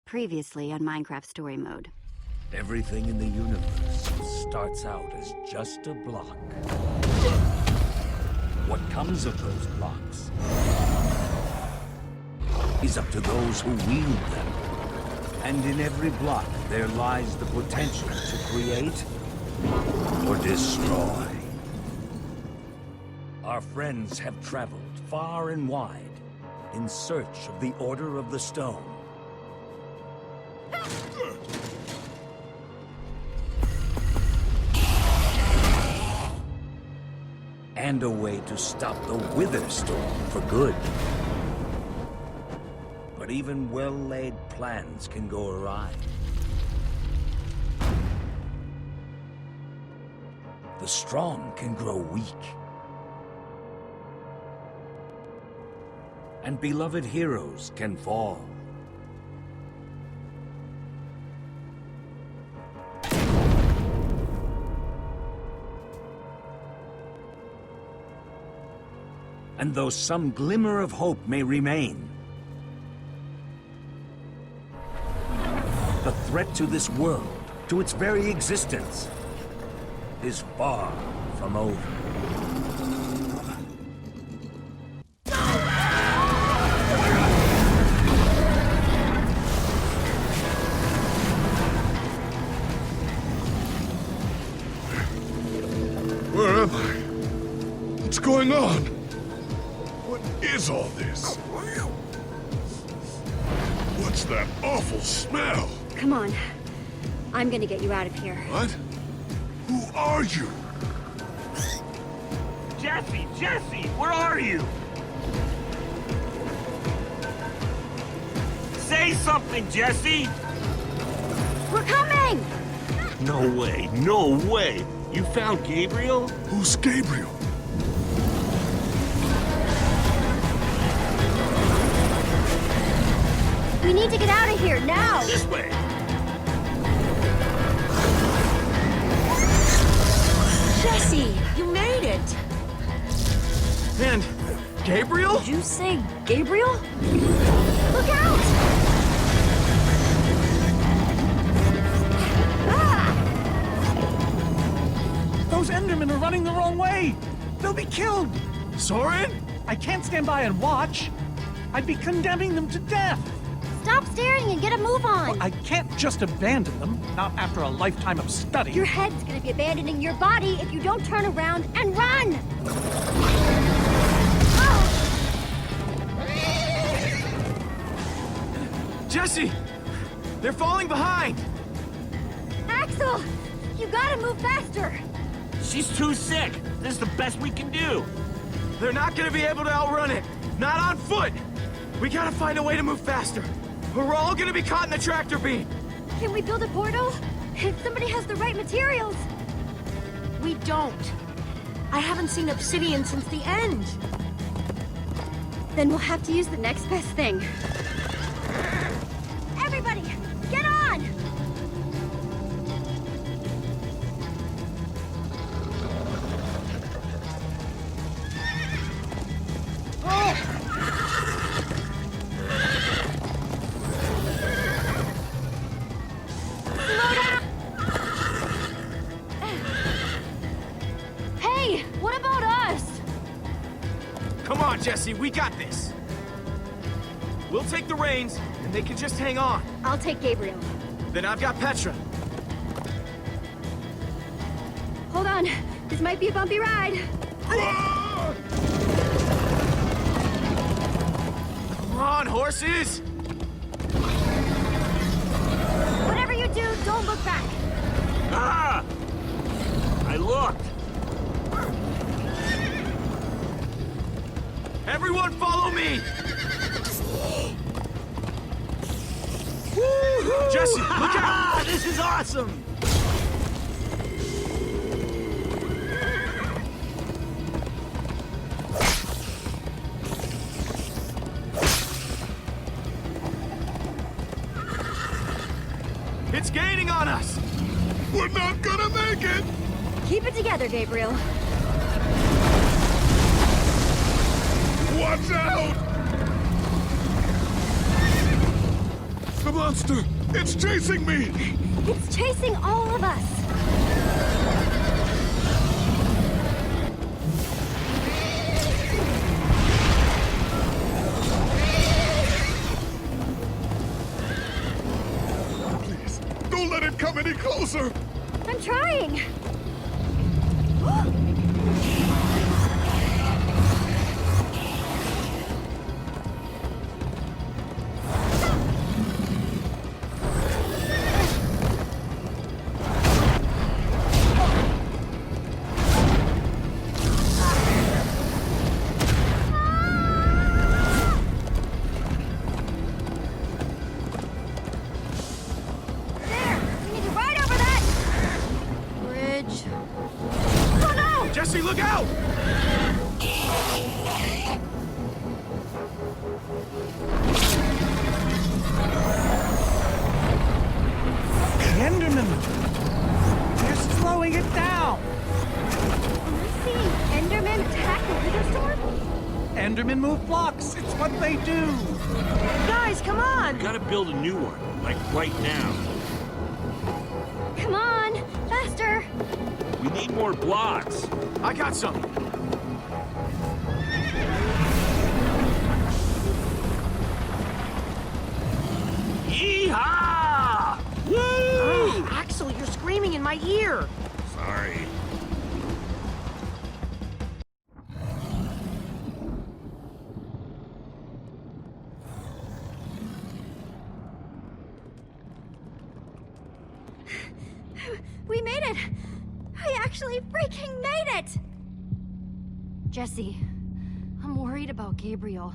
Previously on Minecraft Story Mode. Everything in the universe starts out as just a block. What comes of those blocks is up to those who wield them. And in every block, there lies the potential to create or destroy. Our friends have traveled far and wide in search of the Order of the Stone. And a way to stop the Wither Storm for good. But even well-laid plans can go awry. The strong can grow weak. And beloved heroes can fall. And though some glimmer of hope may remain, the threat to this world, to its very existence, is far from over. Where am I? What's going on? What is all this? What's that awful smell? Come on. I'm gonna get you out of here. What? Who are you? Jesse, where are you? Say something, Jesse! We're coming! No way! You found Gabriel? Who's Gabriel? We need to get out of here now! This way! Jesse, you made it! And Gabriel? Did you say Gabriel? Look out! Those Endermen are running the wrong way! They'll be killed! Soren? I can't stand by and watch. I'd be condemning them to death. Stop staring and get a move on! I can't just abandon them, not after a lifetime of study. Your head's gonna be abandoning your body if you don't turn around and run! Jesse! They're falling behind! Axel! You gotta move faster! She's too sick. This is the best we can do. They're not gonna be able to outrun it. Not on foot! We gotta find a way to move faster. Or we're all gonna be caught in the tractor beam. Can we build a portal? If somebody has the right materials! We don't. I haven't seen obsidian since the end. Then we'll have to use the next best thing. Everybody, get on! Slow down! Hey, what about us? Come on, Jesse, we got this. We'll take the reins, and they can just hang on. I'll take Gabriel. Then I've got Petra. Hold on, this might be a bumpy ride. Come on, horses! Whatever you do, don't look back. Ah! I looked. Everyone follow me! Jesse, look out! This is awesome! It's gaining on us! We're not gonna make it! Keep it together, Gabriel. Watch out! The monster! It's chasing me! It's chasing all of us. Please, don't let it come any closer! I'm trying. There! We need to ride over that bridge. Oh no! Jesse, look out! The Enderman! They're slowing it down! Am I seeing Endermen attack the Wither Storm? Endermen move blocks. It's what they do. Guys, come on! Gotta build a new one, like right now. Come on, faster! We need more blocks. I got some. Yeehaw! Woo! Axel, you're screaming in my ear! Sorry. We made it! We actually freaking made it! Jesse, I'm worried about Gabriel.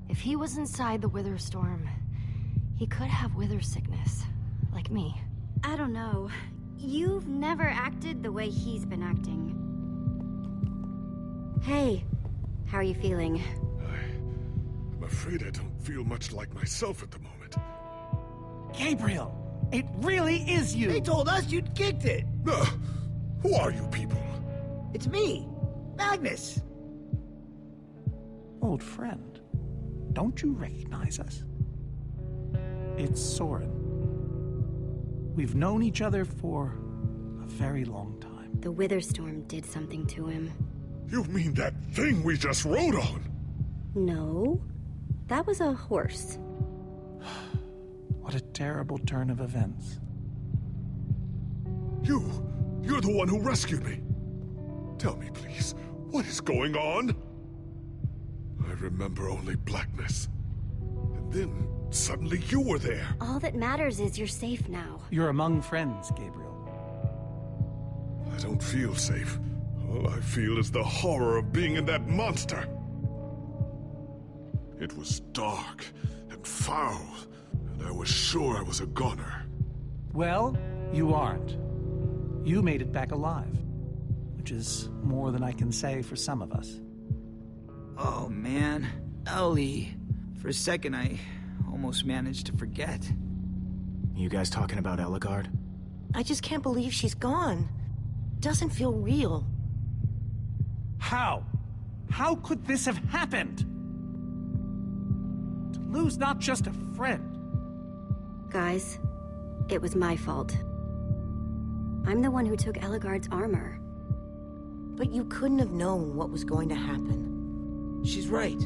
If he was inside the Wither Storm, he could have wither sickness, like me. I don't know. You've never acted the way he's been acting. Hey, how are you feeling? I'm afraid I don't feel much like myself at the moment. Gabriel, it really is you. They told us you'd kicked it. Who are you people? It's me, Magnus. Old friend, don't you recognize us? It's Soren. We've known each other for a very long time. The Wither Storm did something to him. You mean that thing we just rode on? No, that was a horse. What a terrible turn of events. You're the one who rescued me. Tell me, please, what is going on? I remember only blackness. And then, suddenly you were there. All that matters is you're safe now. You're among friends, Gabriel. I don't feel safe. All I feel is the horror of being in that monster. It was dark and foul, and I was sure I was a goner. Well, you aren't. You made it back alive, which is more than I can say for some of us. Oh, man. Ellie. For a second, I almost managed to forget. You guys talking about Ellegard? I just can't believe she's gone. Doesn't feel real. How? How could this have happened? To lose not just a friend. Guys, it was my fault. I'm the one who took Ellegard's armor. But you couldn't have known what was going to happen. She's right.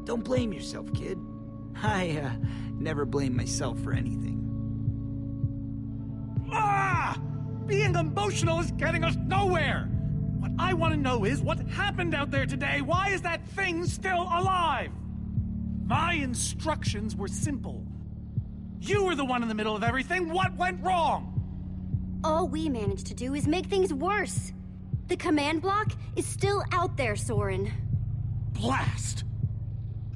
Don't blame yourself, kid. I, never blame myself for anything. Ah! Being emotional is getting us nowhere! What I want to know is what happened out there today? Why is that thing still alive? My instructions were simple. You were the one in the middle of everything. What went wrong? All we managed to do is make things worse. The command block is still out there, Soren. Blast!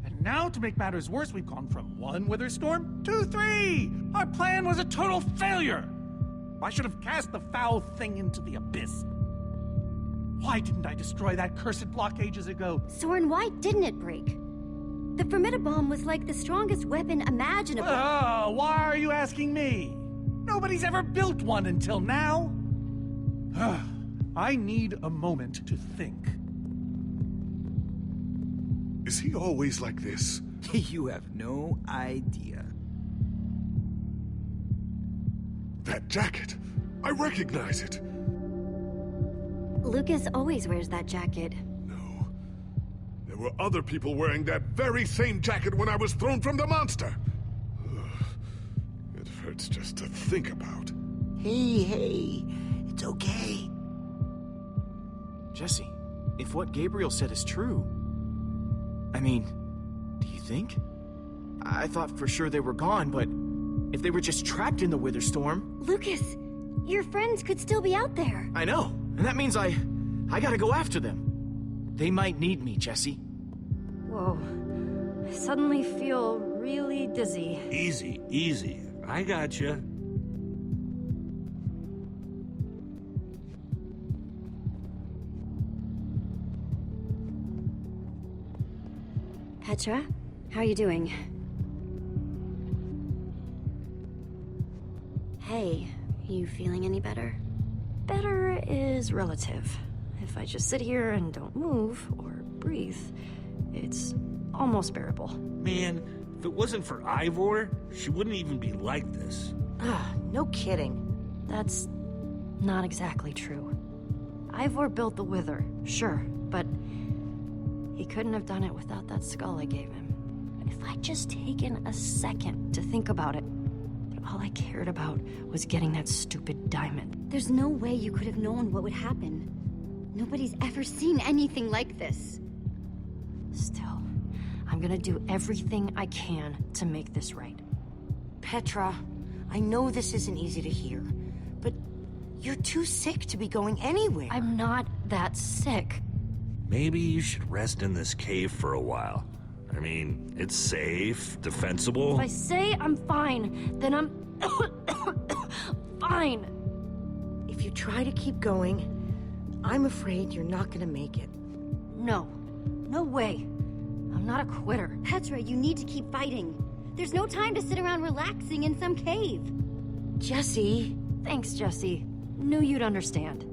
And now, to make matters worse, we've gone from 1 wither storm to 3! Our plan was a total failure! I should have cast the foul thing into the abyss. Why didn't I destroy that cursed block ages ago? Soren, why didn't it break? The Formidabomb was like the strongest weapon imaginable. Oh, why are you asking me? Nobody's ever built one until now. I need a moment to think. Is he always like this? You have no idea. That jacket! I recognize it! Lucas always wears that jacket. No. There were other people wearing that very same jacket when I was thrown from the monster! Ugh. It hurts just to think about. Hey, it's okay. Jesse, if what Gabriel said is true... I mean, do you think? I thought for sure they were gone, but if they were just trapped in the Wither Storm... Lucas, your friends could still be out there. I know, and that means I gotta go after them. They might need me, Jesse. Whoa. I suddenly feel really dizzy. Easy, easy. I gotcha. Petra, how are you doing? Hey, you feeling any better? Better is relative. If I just sit here and don't move or breathe, it's almost bearable. Man, if it wasn't for Ivor, she wouldn't even be like this. No kidding. That's not exactly true. Ivor built the Wither, sure, but he couldn't have done it without that skull I gave him. If I'd just taken a second to think about it, but all I cared about was getting that stupid diamond. There's no way you could have known what would happen. Nobody's ever seen anything like this. Still, I'm gonna do everything I can to make this right. Petra, I know this isn't easy to hear, but you're too sick to be going anywhere. I'm not that sick. Maybe you should rest in this cave for a while. I mean, it's safe, defensible. If I say I'm fine, then I'm fine. If you try to keep going, I'm afraid you're not gonna make it. No. No way. I'm not a quitter. Petra, you need to keep fighting. There's no time to sit around relaxing in some cave. Jesse. Thanks, Jesse. Knew you'd understand.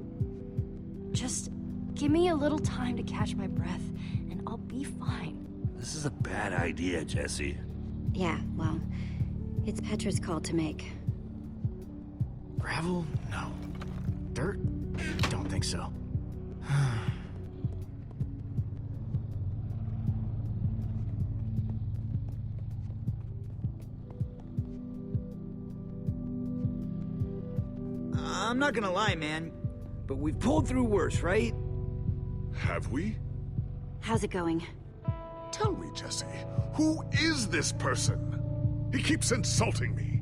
Just give me a little time to catch my breath, and I'll be fine. This is a bad idea, Jesse. Yeah, well, it's Petra's call to make. Gravel? No. Dirt? Don't think so. I'm not gonna lie, man, but we've pulled through worse, right? Have we? How's it going? Tell me, Jesse, who is this person? He keeps insulting me.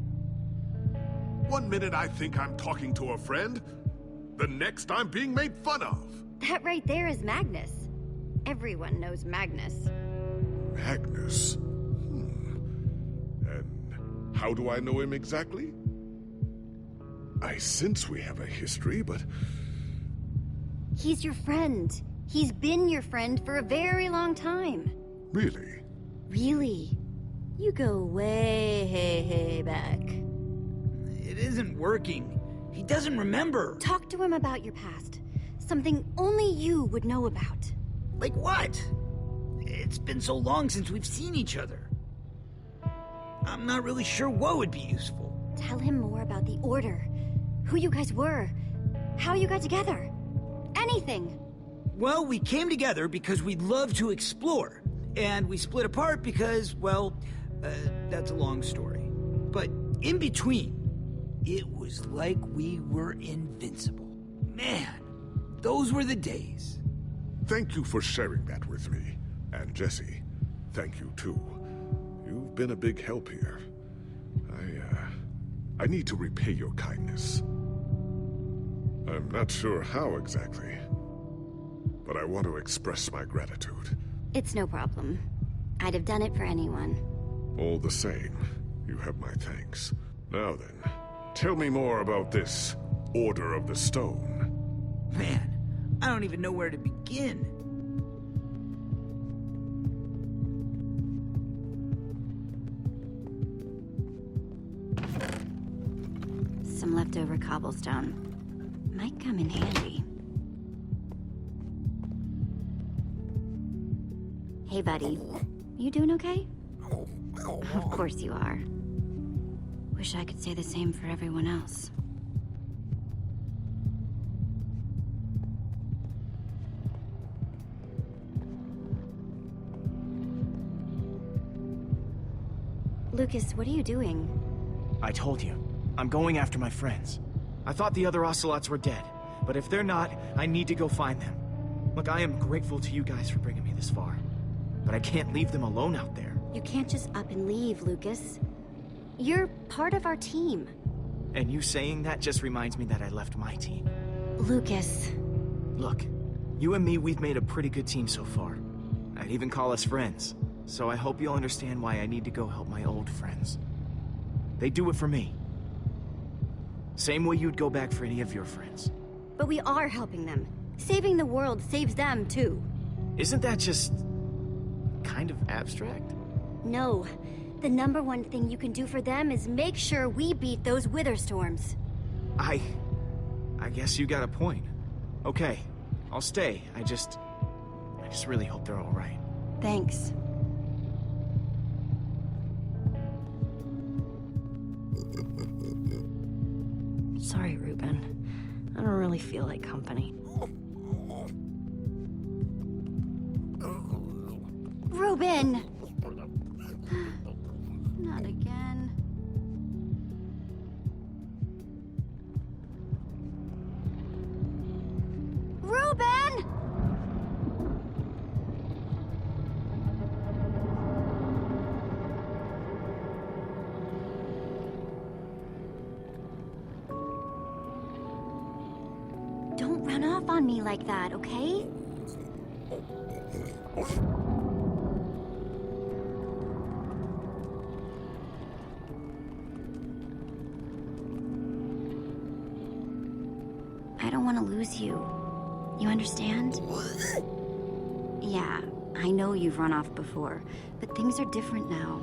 One minute I think I'm talking to a friend, the next I'm being made fun of. That right there is Magnus. Everyone knows Magnus. Magnus? And how do I know him exactly? I sense we have a history, but... He's your friend. He's been your friend for a very long time. Really? Really? You go way back. It isn't working. He doesn't remember. Talk to him about your past. Something only you would know about. Like what? It's been so long since we've seen each other. I'm not really sure what would be useful. Tell him more about the Order. Who you guys were. How you got together. Anything. Well, we came together because we'd love to explore. And we split apart because, well, that's a long story. But in between, it was like we were invincible. Man, those were the days. Thank you for sharing that with me. And Jesse, thank you too. You've been a big help here. I need to repay your kindness. I'm not sure how exactly, but I want to express my gratitude. It's no problem. I'd have done it for anyone. All the same, you have my thanks. Now then, tell me more about this Order of the Stone. Man, I don't even know where to begin. Some leftover cobblestone. Might come in handy. Hey, buddy. You doing okay? Of course you are. Wish I could say the same for everyone else. Lucas, what are you doing? I told you. I'm going after my friends. I thought the other Ocelots were dead, but if they're not, I need to go find them. Look, I am grateful to you guys for bringing me this far, but I can't leave them alone out there. You can't just up and leave, Lucas. You're part of our team. And you saying that just reminds me that I left my team. Lucas. Look, you and me, we've made a pretty good team so far. I'd even call us friends. So I hope you'll understand why I need to go help my old friends. They do it for me. Same way you'd go back for any of your friends. But we are helping them. Saving the world saves them, too. Isn't that just... kind of abstract? No. The #1 thing you can do for them is make sure we beat those wither storms. I guess you got a point. Okay, I'll stay. I just really hope they're all right. Thanks. Sorry, Ruben. I don't really feel like company. Ruben! Not again. Ruben! Don't run off on me like that, okay? I don't want to lose you. You understand? Yeah, I know you've run off before, but things are different now.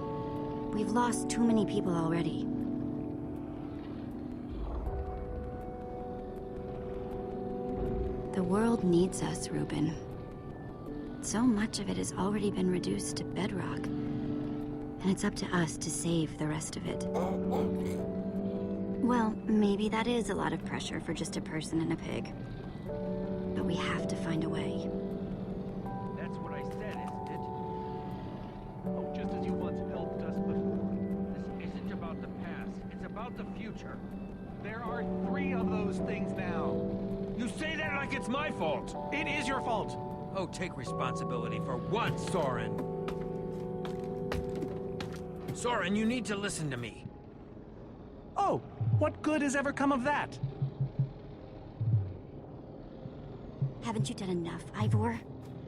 We've lost too many people already. The world needs us, Ruben. So much of it has already been reduced to bedrock, and it's up to us to save the rest of it. Well, maybe that is a lot of pressure for just a person and a pig. But we have to find a way. That's what I said, isn't it? Oh, just as you once helped us before. This isn't about the past, it's about the future. There are 3 of those things now. You say that like it's my fault! It is your fault. Oh, take responsibility for once, Soren. Soren, you need to listen to me. Oh, what good has ever come of that? Haven't you done enough, Ivor?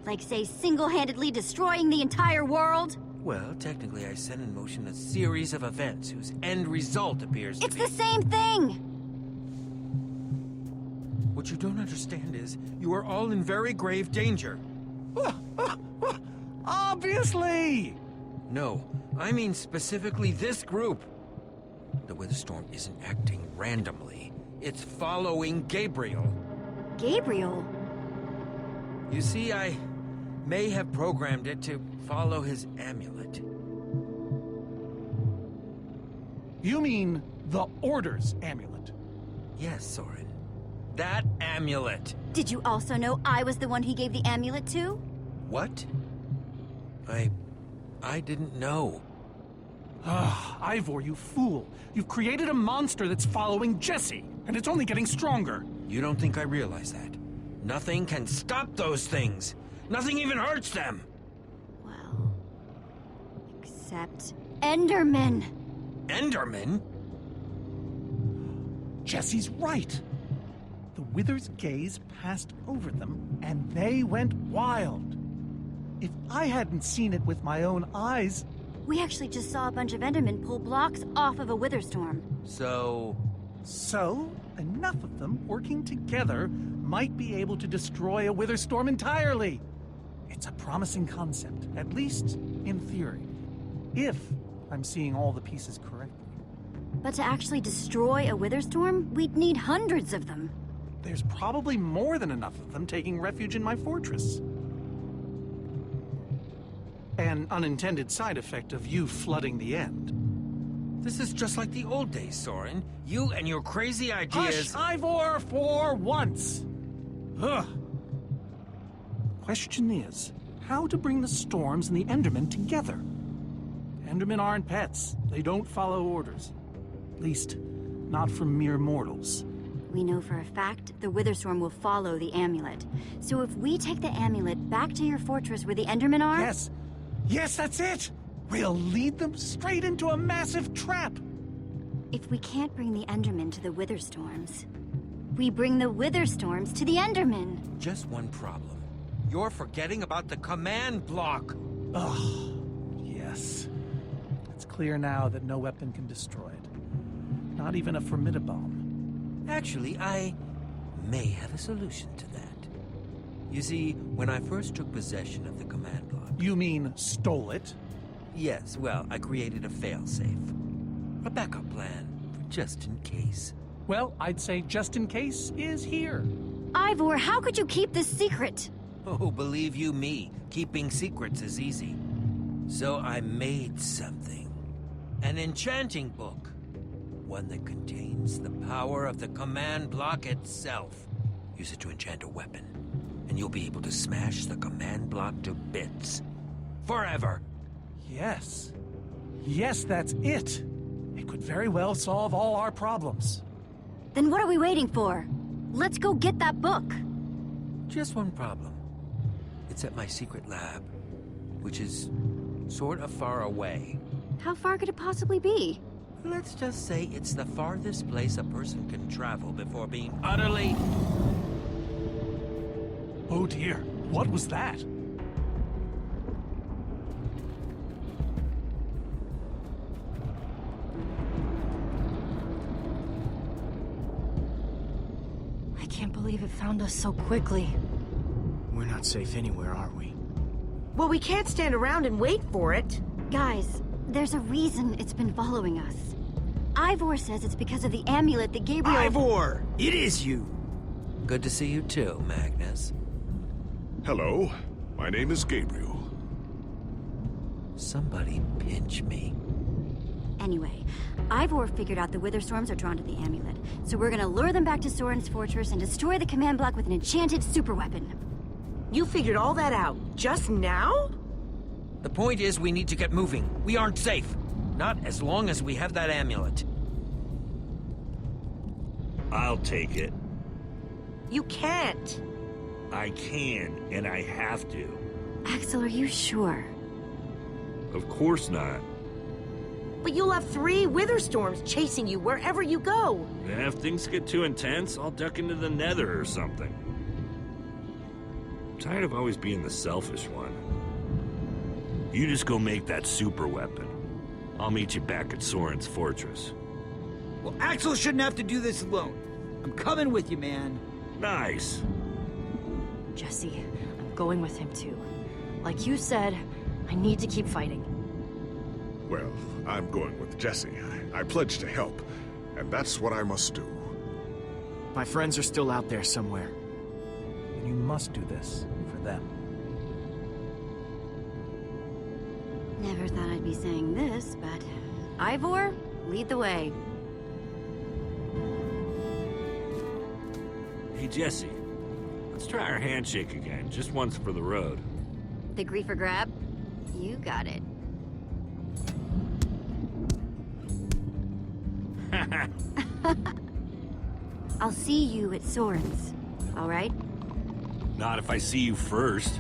Like, say, single-handedly destroying the entire world? Well, technically I set in motion a series of events whose end result appears to It's be... the same thing! What you don't understand is, you are all in very grave danger. Obviously! No, I mean specifically this group. The Witherstorm isn't acting randomly. It's following Gabriel. Gabriel? You see, I may have programmed it to follow his amulet. You mean the Order's amulet? Yes, Soren. That amulet. Did you also know I was the one he gave the amulet to? What? I didn't know. Ah, Ivor, you fool. You've created a monster that's following Jesse, and it's only getting stronger. You don't think I realize that? Nothing can stop those things. Nothing even hurts them. Well... except... Endermen! Enderman? Jesse's right. The Wither's gaze passed over them, and they went wild. If I hadn't seen it with my own eyes... We actually just saw a bunch of Endermen pull blocks off of a Witherstorm. So, enough of them working together might be able to destroy a Witherstorm entirely. It's a promising concept, at least in theory. If I'm seeing all the pieces correctly. But to actually destroy a Witherstorm, we'd need hundreds of them. There's probably more than enough of them taking refuge in my fortress. An unintended side effect of you flooding the end. this is just like the old days, Soren. You and your crazy ideas... Hush, Ivor, for once! Ugh. Question is, how to bring the storms and the Endermen together? Endermen aren't pets. They don't follow orders. At least, not from mere mortals. We know for a fact the Witherstorm will follow the amulet. So if we take the amulet back to your fortress where the Endermen are... Yes! Yes, that's it! We'll lead them straight into a massive trap! If we can't bring the Endermen to the Witherstorms, we bring the Witherstorms to the Endermen. Just one problem. You're forgetting about the command block. Ugh. Yes. It's clear now that no weapon can destroy it. Not even a formidabomb. Actually, I may have a solution to that. You see, when I first took possession of the command block... You mean stole it? Yes, well, I created a failsafe. A backup plan, for just in case. Well, I'd say just in case is here. Ivor, how could you keep this secret? Oh, believe you me, keeping secrets is easy. So I made something. An enchanting book. One that contains the power of the command block itself. Use it to enchant a weapon, and you'll be able to smash the command block to bits. Forever. Yes. Yes, that's it. It could very well solve all our problems. Then what are we waiting for? Let's go get that book. Just one problem. It's at my secret lab, which is sort of far away. How far could it possibly be? Let's just say it's the farthest place a person can travel before being utterly... Oh dear, what was that? I can't believe it found us so quickly. We're not safe anywhere, are we? Well, we can't stand around and wait for it. Guys, there's a reason it's been following us. Ivor says it's because of the amulet that Gabriel... Ivor! It is you! Good to see you too, Magnus. Hello, my name is Gabriel. Somebody pinch me. Anyway, Ivor figured out the Witherstorms are drawn to the amulet, so we're gonna lure them back to Soren's fortress and destroy the command block with an enchanted superweapon. You figured all that out just now? The point is we need to get moving. We aren't safe. Not as long as we have that amulet. I'll take it. You can't. I can, and I have to. Axel, are you sure? Of course not. But you'll have 3 Witherstorms chasing you wherever you go. And if things get too intense, I'll duck into the nether or something. I'm tired of always being the selfish one. You just go make that super weapon. I'll meet you back at Soren's fortress. Well, Axel shouldn't have to do this alone. I'm coming with you, man. Nice. Jesse, I'm going with him too. Like you said, I need to keep fighting. Well, I'm going with Jesse. I pledged to help, and that's what I must do. My friends are still out there somewhere. And you must do this for them. Never thought I'd be saying this, but... Ivor, lead the way. Hey, Jesse. Let's try our handshake again, just once for the road. The griefer grab? You got it. I'll see you at Soren's, all right? Not if I see you first.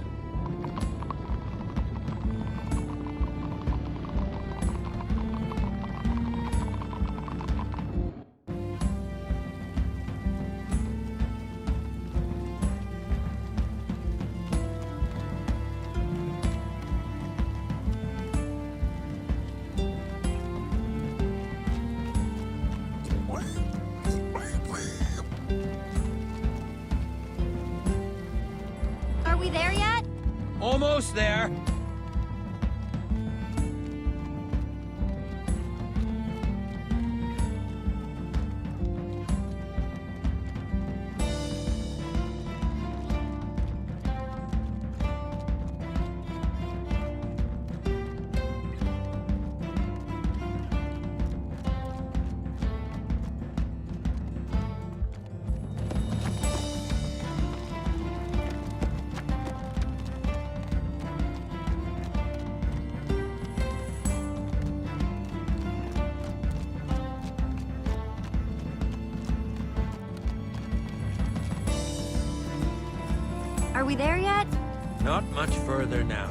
Are we there yet? Almost there. Are we there yet? Not much further now.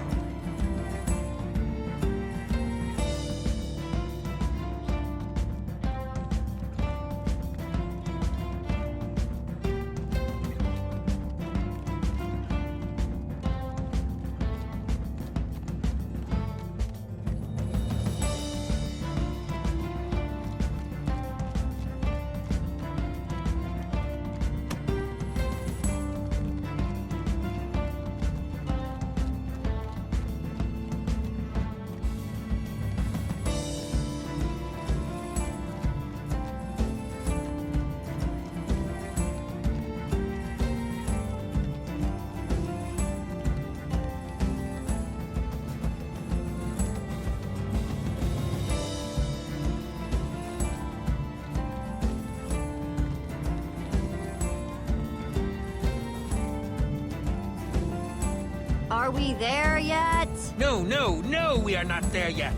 Are we there yet? No, no, no, we are not there yet.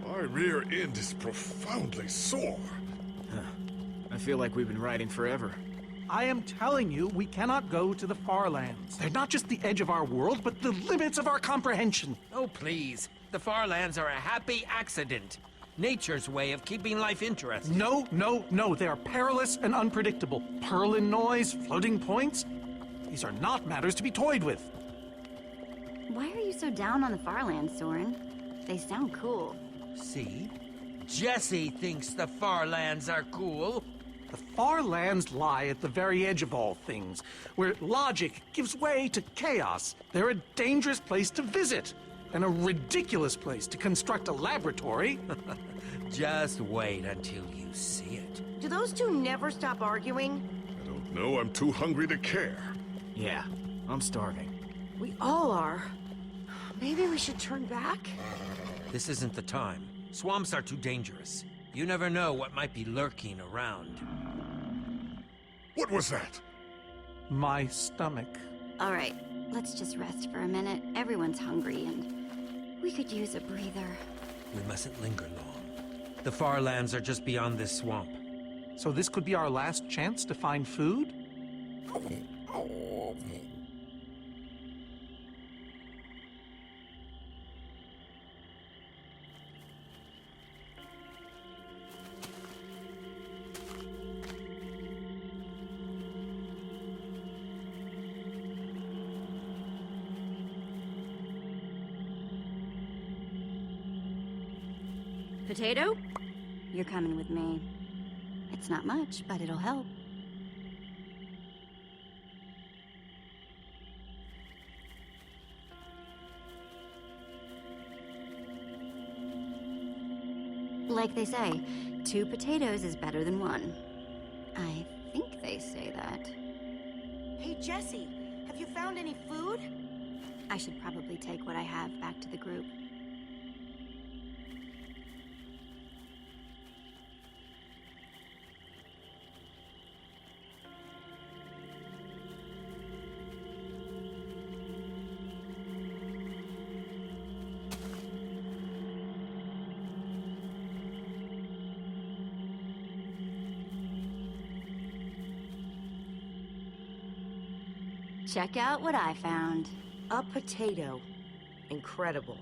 My rear end is profoundly sore. I feel like we've been riding forever. I am telling you, we cannot go to the far lands. They're not just the edge of our world, but the limits of our comprehension. Oh, please. The far lands are a happy accident. Nature's way of keeping life interesting. No, no, no. They are perilous and unpredictable. Purlin noise, floating points. These are not matters to be toyed with. Why are you so down on the Farlands, Soren? They sound cool. See? Jesse thinks the far lands are cool. The far lands lie at the very edge of all things, where logic gives way to chaos. They're a dangerous place to visit, and a ridiculous place to construct a laboratory. Just wait until you see it. Do those two never stop arguing? I don't know, I'm too hungry to care. Yeah, I'm starving. We all are. Maybe we should turn back? This isn't the time. Swamps are too dangerous. You never know what might be lurking around. What was that? My stomach. All right, let's just rest for a minute. Everyone's hungry, and we could use a breather. We mustn't linger long. The far lands are just beyond this swamp. So this could be our last chance to find food? Potato? You're coming with me. It's not much, but it'll help. Like they say, 2 potatoes is better than 1. I think they say that. Hey, Jesse, have you found any food? I should probably take what I have back to the group. Check out what I found. A potato. Incredible.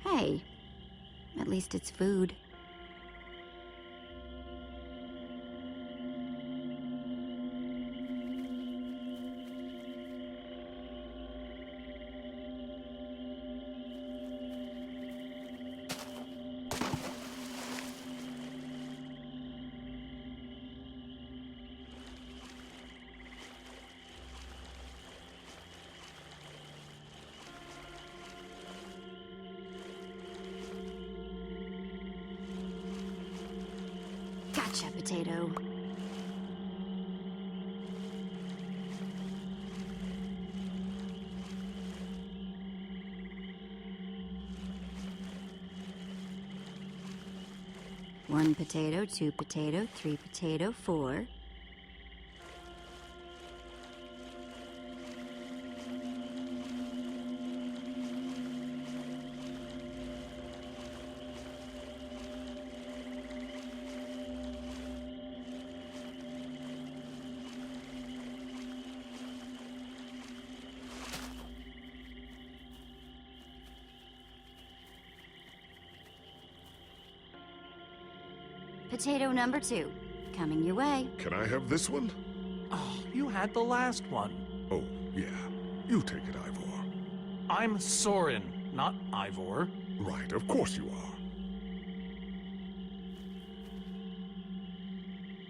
Hey, at least it's food. Gotcha, potato. 1 potato, 2 potato, 3 potato, 4. Potato number 2, coming your way. Can I have this one? Oh, you had the last one. Oh, yeah. You take it, Ivor. I'm Soren, not Ivor. Right, of course you are.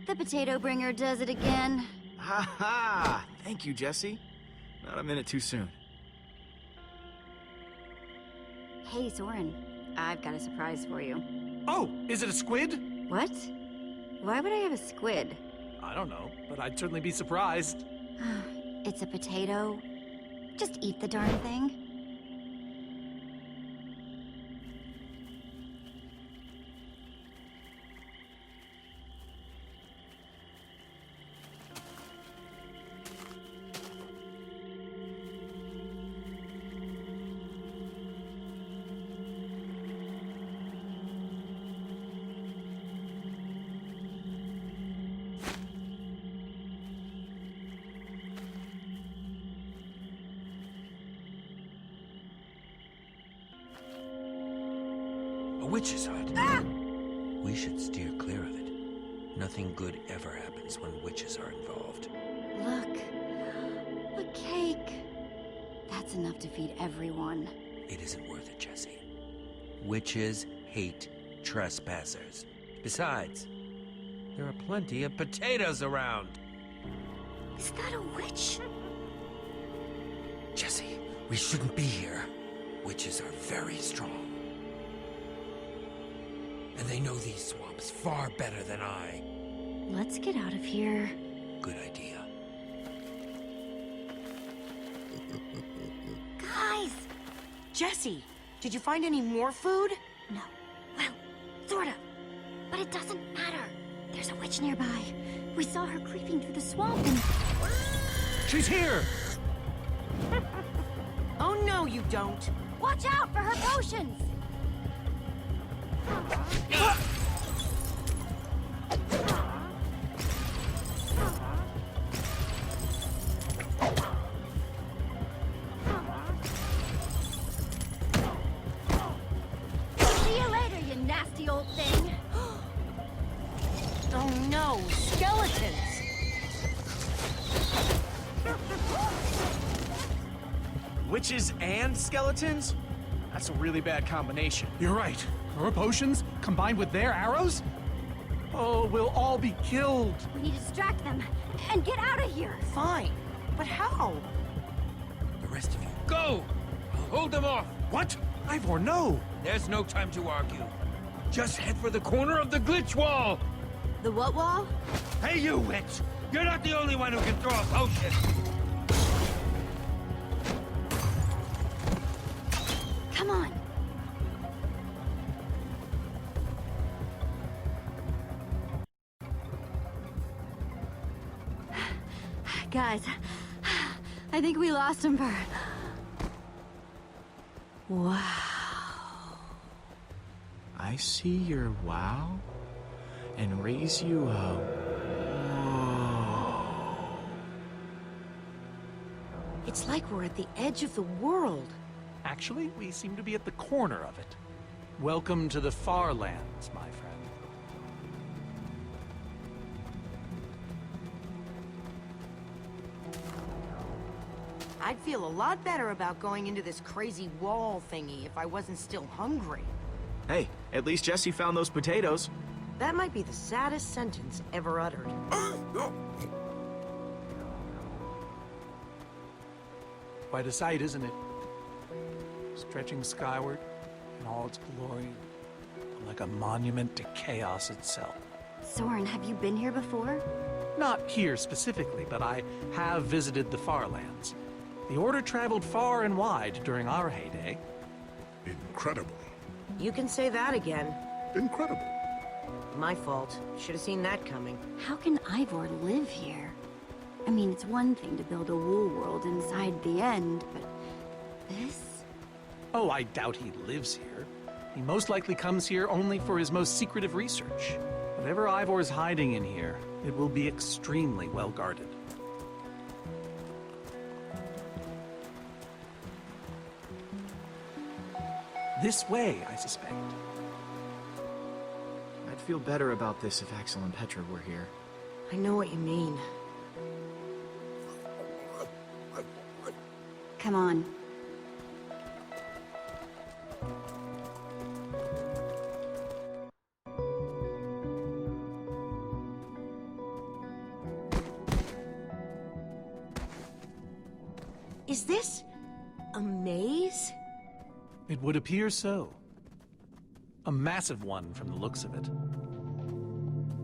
The potato bringer does it again. Ha ha! Thank you, Jesse. Not a minute too soon. Hey, Soren, I've got a surprise for you. Oh, is it a squid? What? Why would I have a squid? I don't know, but I'd certainly be surprised. It's a potato. Just eat the darn thing. A witch's hut. Ah! We should steer clear of it. Nothing good ever happens when witches are involved. Look. A cake. That's enough to feed everyone. It isn't worth it, Jesse. Witches hate trespassers. Besides, there are plenty of potatoes around. Is that a witch? Jesse, we shouldn't be here. Witches are very strong. And they know these swamps far better than I. Let's get out of here. Good idea. Guys! Jesse, did you find any more food? No. Well, sort of. But it doesn't matter. There's a witch nearby. We saw her creeping through the swamp and... She's here! Oh, no, you don't. Watch out for her potions! See you later, you nasty old thing! Oh, no, skeletons. Witches and skeletons? That's a really bad combination. You're right. Her potions, combined with their arrows? Oh, we'll all be killed. We need to distract them and get out of here! Fine, but how? The rest of you, go! I'll hold them off. What? Ivor, no! There's no time to argue. Just head for the corner of the glitch wall. The what wall? Hey, you witch! You're not the only one who can throw a potion. Come on! Guys, I think we lost him for... Wow. I see your wow and raise you a whoa. It's like we're at the edge of the world. Actually, we seem to be at the corner of it. Welcome to the far lands, my friend. I'd feel a lot better about going into this crazy wall thingy if I wasn't still hungry. Hey, at least Jesse found those potatoes. That might be the saddest sentence ever uttered. Quite a sight, isn't it? Stretching skyward in all its glory, like a monument to chaos itself. Soren, have you been here before? Not here specifically, but I have visited the far lands. The Order traveled far and wide during our heyday. Incredible. You can say that again. Incredible. My fault. Should have seen that coming. How can Ivor live here? I mean, it's one thing to build a wool world inside the end, but this? Oh, I doubt he lives here. He most likely comes here only for his most secretive research. Whatever Ivor's hiding in here, it will be extremely well guarded. This way, I suspect. I'd feel better about this if Axel and Petra were here. I know what you mean. Come on. Is this a maze? It would appear so. A massive one from the looks of it.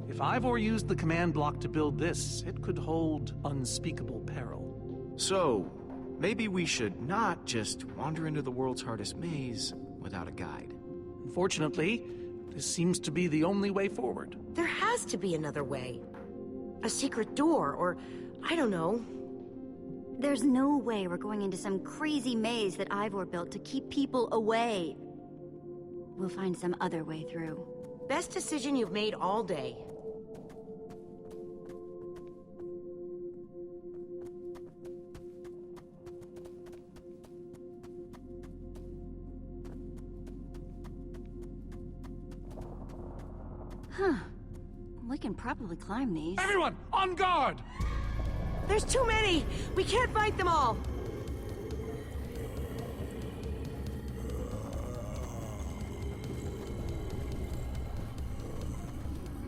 If Ivor used the command block to build this, it could hold unspeakable peril. So, maybe we should not just wander into the world's hardest maze without a guide. Unfortunately, this seems to be the only way forward. There has to be another way. A secret door, or I don't know. There's no way we're going into some crazy maze that Ivor built to keep people away. We'll find some other way through. Best decision you've made all day. Huh. We can probably climb these. Everyone, on guard! There's too many! We can't fight them all!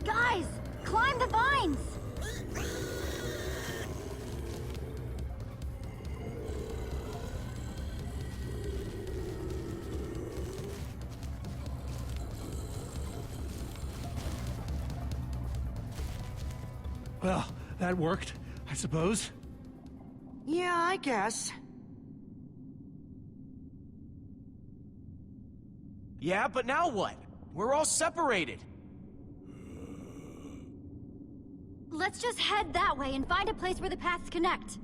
Guys! Climb the vines! Well, that worked, I suppose. Yeah, I guess. Yeah, but now what? We're all separated. Let's just head that way and find a place where the paths connect.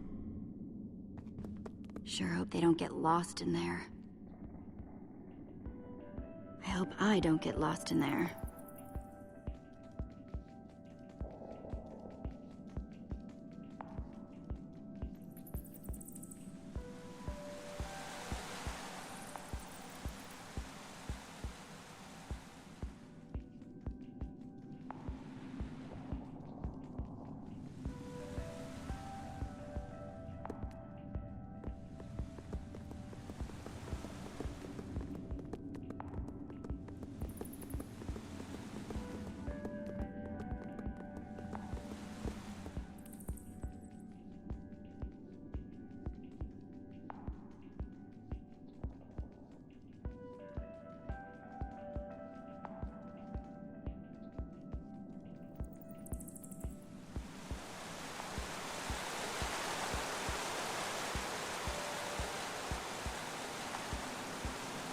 Sure hope they don't get lost in there. I hope I don't get lost in there.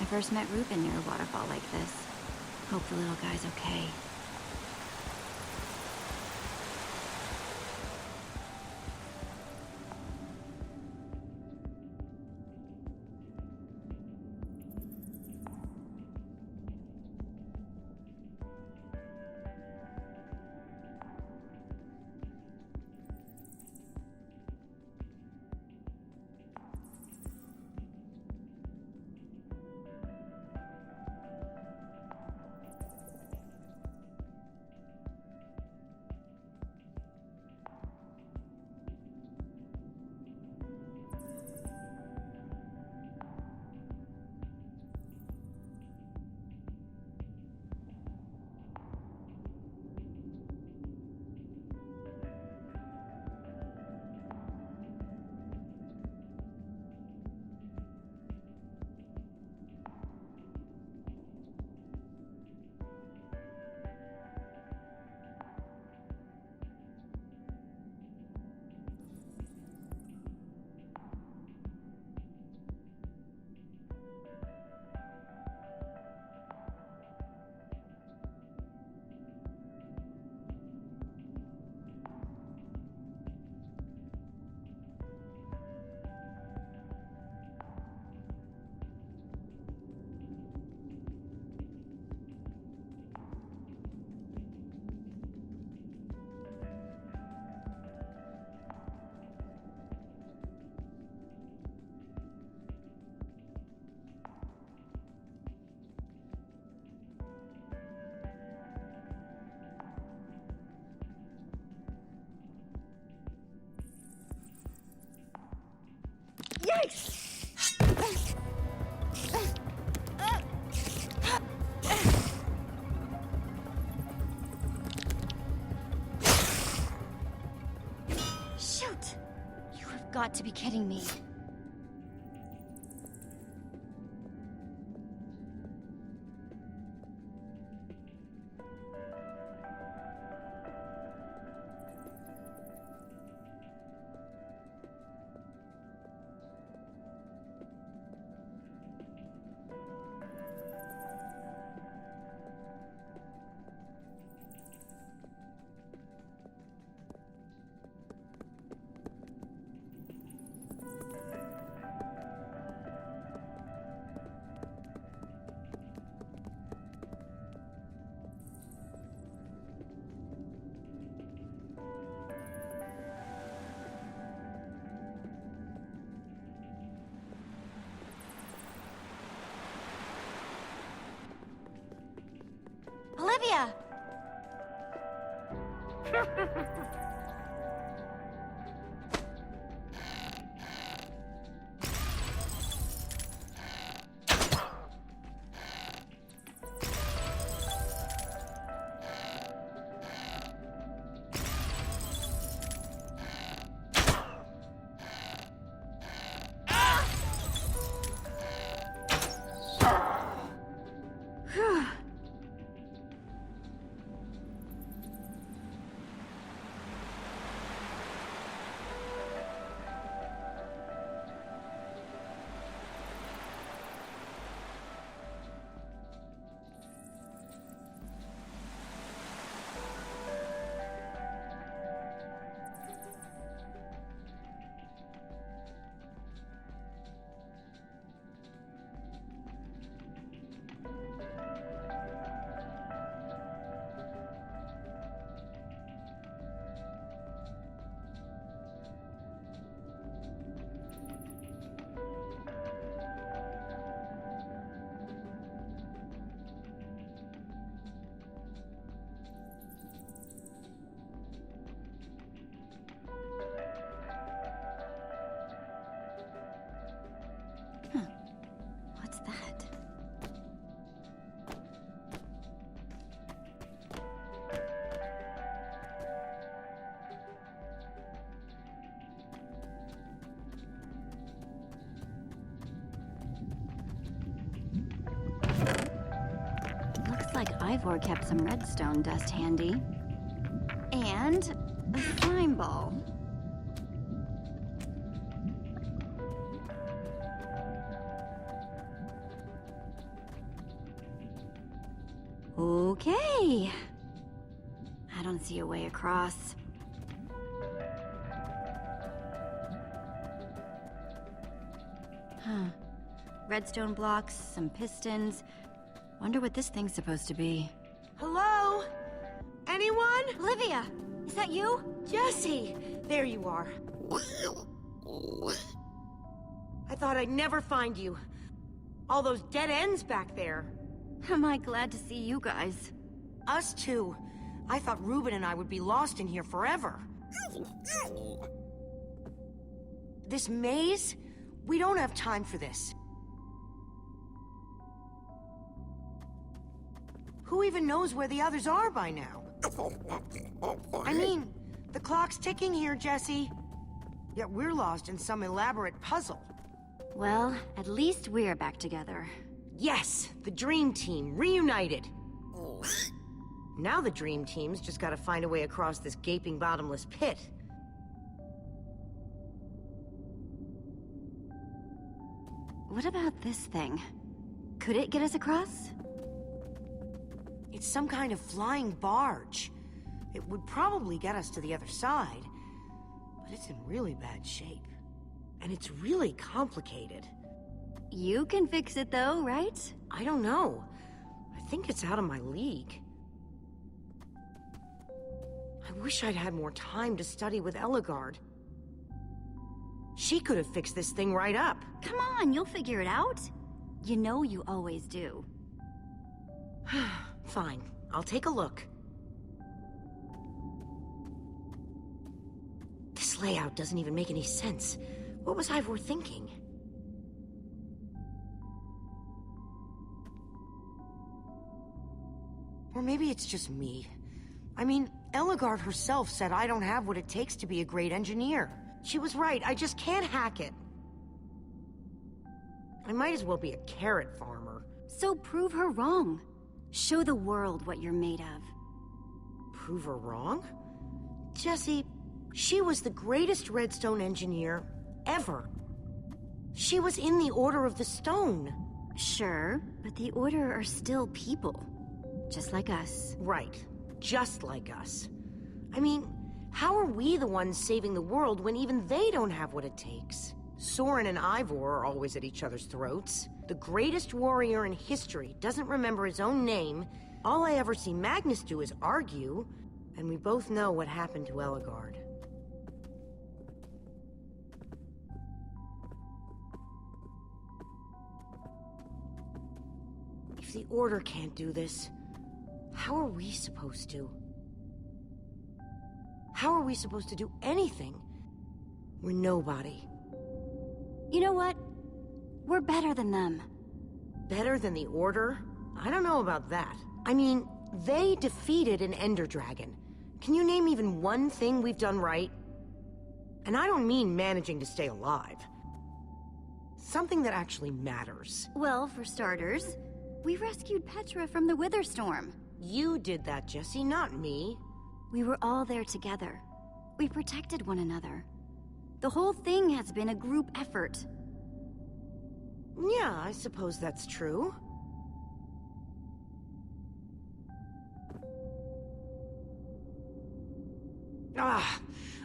I first met Ruben near a waterfall like this. Hope the little guy's okay. got to be kidding me. Olivia! What's that? Looks like Ivor kept some redstone dust handy. And a slime ball. Okay. I don't see a way across. Huh. Redstone blocks, some pistons. Wonder what this thing's supposed to be. Hello? Anyone? Olivia! Is that you? Jesse! There you are. I thought I'd never find you. All those dead ends back there. Am I glad to see you guys? Us too. I thought Ruben and I would be lost in here forever. This maze? We don't have time for this. Who even knows where the others are by now? I mean, the clock's ticking here, Jesse. Yet we're lost in some elaborate puzzle. Well, at least we're back together. Yes, the Dream Team, reunited. Now the Dream Team's just gotta find a way across this gaping bottomless pit. What about this thing? Could it get us across? It's some kind of flying barge. It would probably get us to the other side, but it's in really bad shape. And it's really complicated. You can fix it though, right? I don't know. I think it's out of my league. I wish I'd had more time to study with Ellegaard. She could have fixed this thing right up. Come on, you'll figure it out. You know you always do. Fine, I'll take a look. This layout doesn't even make any sense. What was Ivor thinking? Or maybe it's just me. I mean, Ellegaard herself said I don't have what it takes to be a great engineer. She was right, I just can't hack it. I might as well be a carrot farmer. So prove her wrong. Show the world what you're made of. Prove her wrong? Jesse, she was the greatest redstone engineer ever. She was in the Order of the Stone. Sure, but the Order are still people. Just like us. Right. Just like us. I mean, how are we the ones saving the world when even they don't have what it takes? Soren and Ivor are always at each other's throats. The greatest warrior in history doesn't remember his own name. All I ever see Magnus do is argue. And we both know what happened to Ellegaard. If the Order can't do this, how are we supposed to? How are we supposed to do anything? We're nobody. You know what? We're better than them. Better than the Order? I don't know about that. I mean, they defeated an Ender Dragon. Can you name even one thing we've done right? And I don't mean managing to stay alive. Something that actually matters. Well, for starters, we rescued Petra from the Wither Storm. You did that, Jesse, not me. We were all there together. We protected one another. The whole thing has been a group effort. Yeah, I suppose that's true.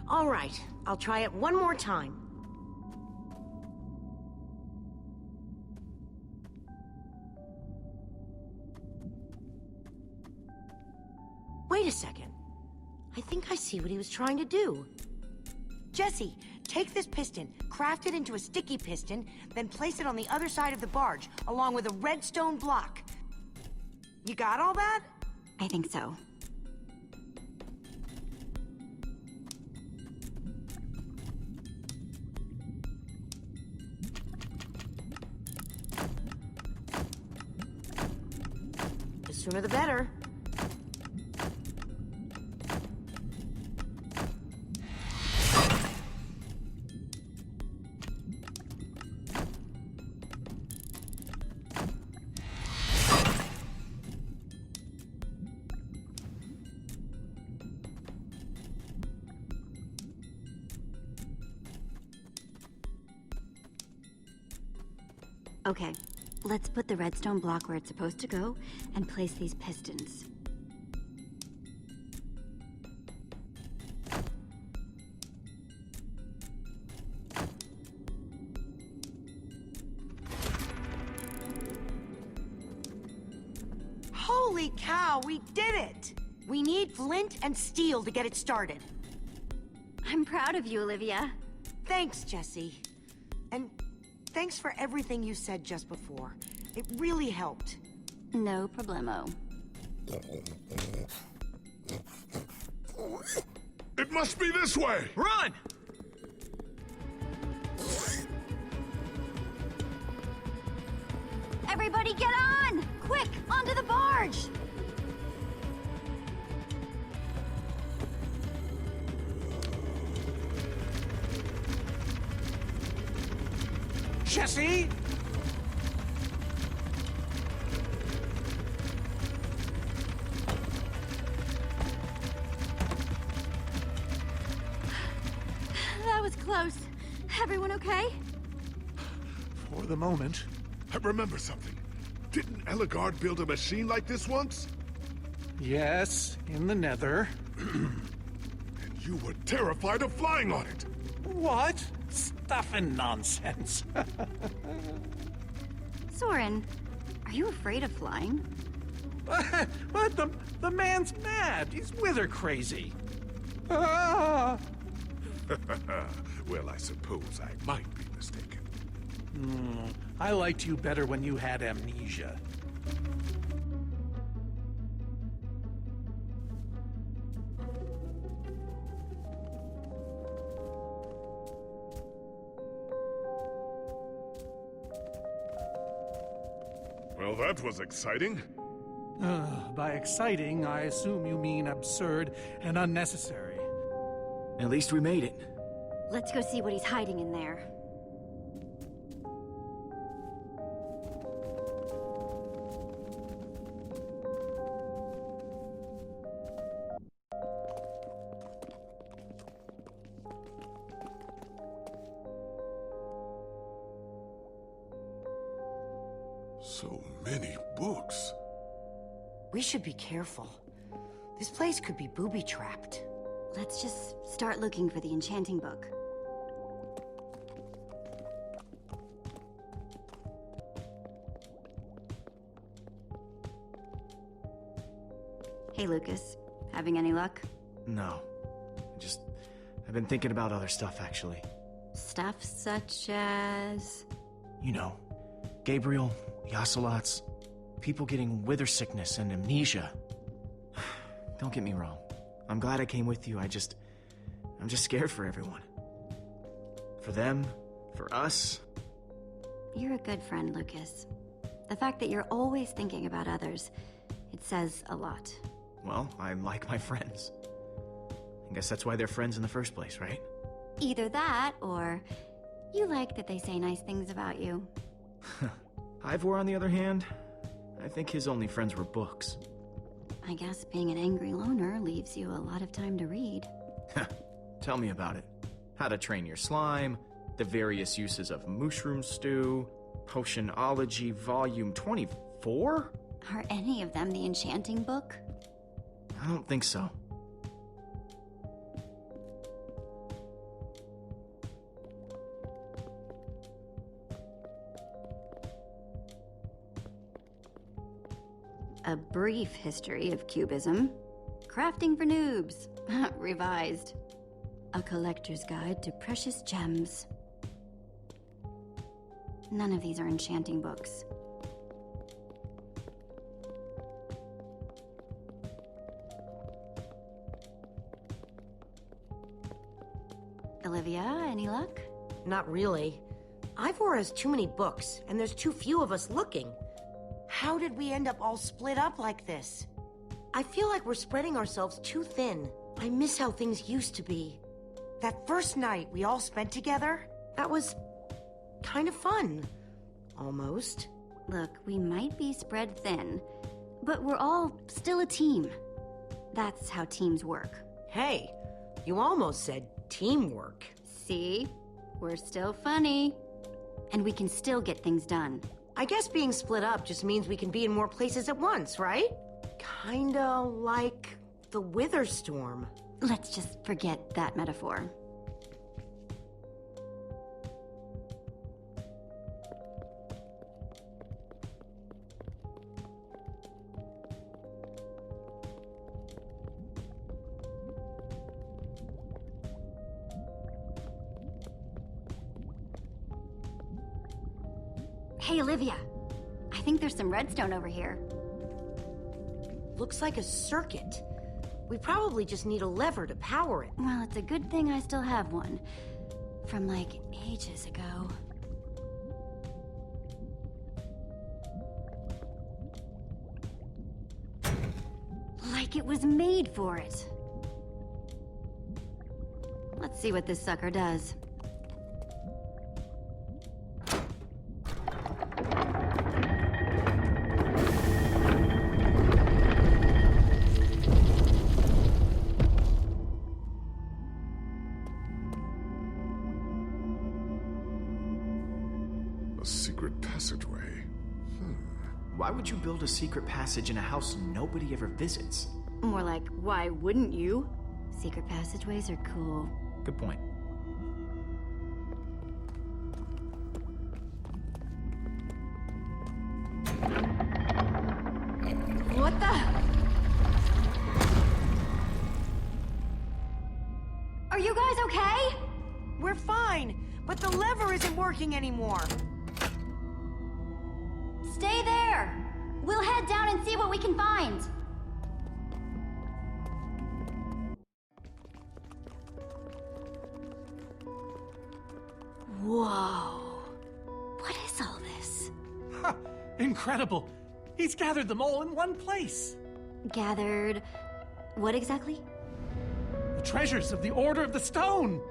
All right. I'll try it one more time. Wait a second. I think I see what he was trying to do. Jesse, take this piston, craft it into a sticky piston, then place it on the other side of the barge, along with a redstone block. You got all that? I think so. The sooner the better. Okay, let's put the redstone block where it's supposed to go and place these pistons. Holy cow, we did it! We need flint and steel to get it started. I'm proud of you, Olivia. Thanks, Jesse. And thanks for everything you said just before. It really helped. No problemo. It must be this way! Run! Everybody get on! Quick, onto the barge! Jesse! That was close. Everyone okay? For the moment. I remember something. Didn't Ellegaard build a machine like this once? Yes, in the Nether. And you were terrified of flying on it! What? Stuff and nonsense. Soren, are you afraid of flying? But the man's mad. He's wither crazy. Ah! Well, I suppose I might be mistaken. I liked you better when you had amnesia. Well, that was exciting. By exciting, I assume you mean absurd and unnecessary. At least we made it. Let's go see what he's hiding in there. So many books. We should be careful. This place could be booby-trapped. Let's just start looking for the enchanting book. Hey, Lucas. Having any luck? No. I've been thinking about other stuff, actually. Stuff such as... You know, Gabriel, the ocelots, people getting wither sickness and amnesia. Don't get me wrong. I'm glad I came with you. I'm just scared for everyone. For them, for us. You're a good friend, Lucas. The fact that you're always thinking about others, it says a lot. Well, I like my friends. I guess that's why they're friends in the first place, right? Either that, or you like that they say nice things about you. Ivor, on the other hand, I think his only friends were books. I guess being an angry loner leaves you a lot of time to read. Tell me about it. How to train your slime, the various uses of mushroom stew, Potionology Volume 24? Are any of them the enchanting book? I don't think so. A brief history of cubism. Crafting for noobs. Revised. A collector's guide to precious gems. None of these are enchanting books. Olivia, any luck? Not really. Ivor has too many books, and there's too few of us looking. How did we end up all split up like this? I feel like we're spreading ourselves too thin. I miss how things used to be. That first night we all spent together, that was kind of fun. Almost. Look, we might be spread thin, but we're all still a team. That's how teams work. Hey, you almost said teamwork. See? We're still funny. And we can still get things done. I guess being split up just means we can be in more places at once, right? Kinda like the Wither Storm. Let's just forget that metaphor. Hey, Olivia. I think there's some redstone over here. Looks like a circuit. We probably just need a lever to power it. Well, it's a good thing I still have one. From, like, ages ago. Like it was made for it. Let's see what this sucker does. A secret passageway. Why would you build a secret passage in a house nobody ever visits? More like, why wouldn't you? Secret passageways are cool. Good point. What the? Are you guys okay? We're fine, but the lever isn't working anymore. Stay there! We'll head down and see what we can find. Whoa. What is all this? Ha! Incredible! He's gathered them all in one place. Gathered... what exactly? The treasures of the Order of the Stone.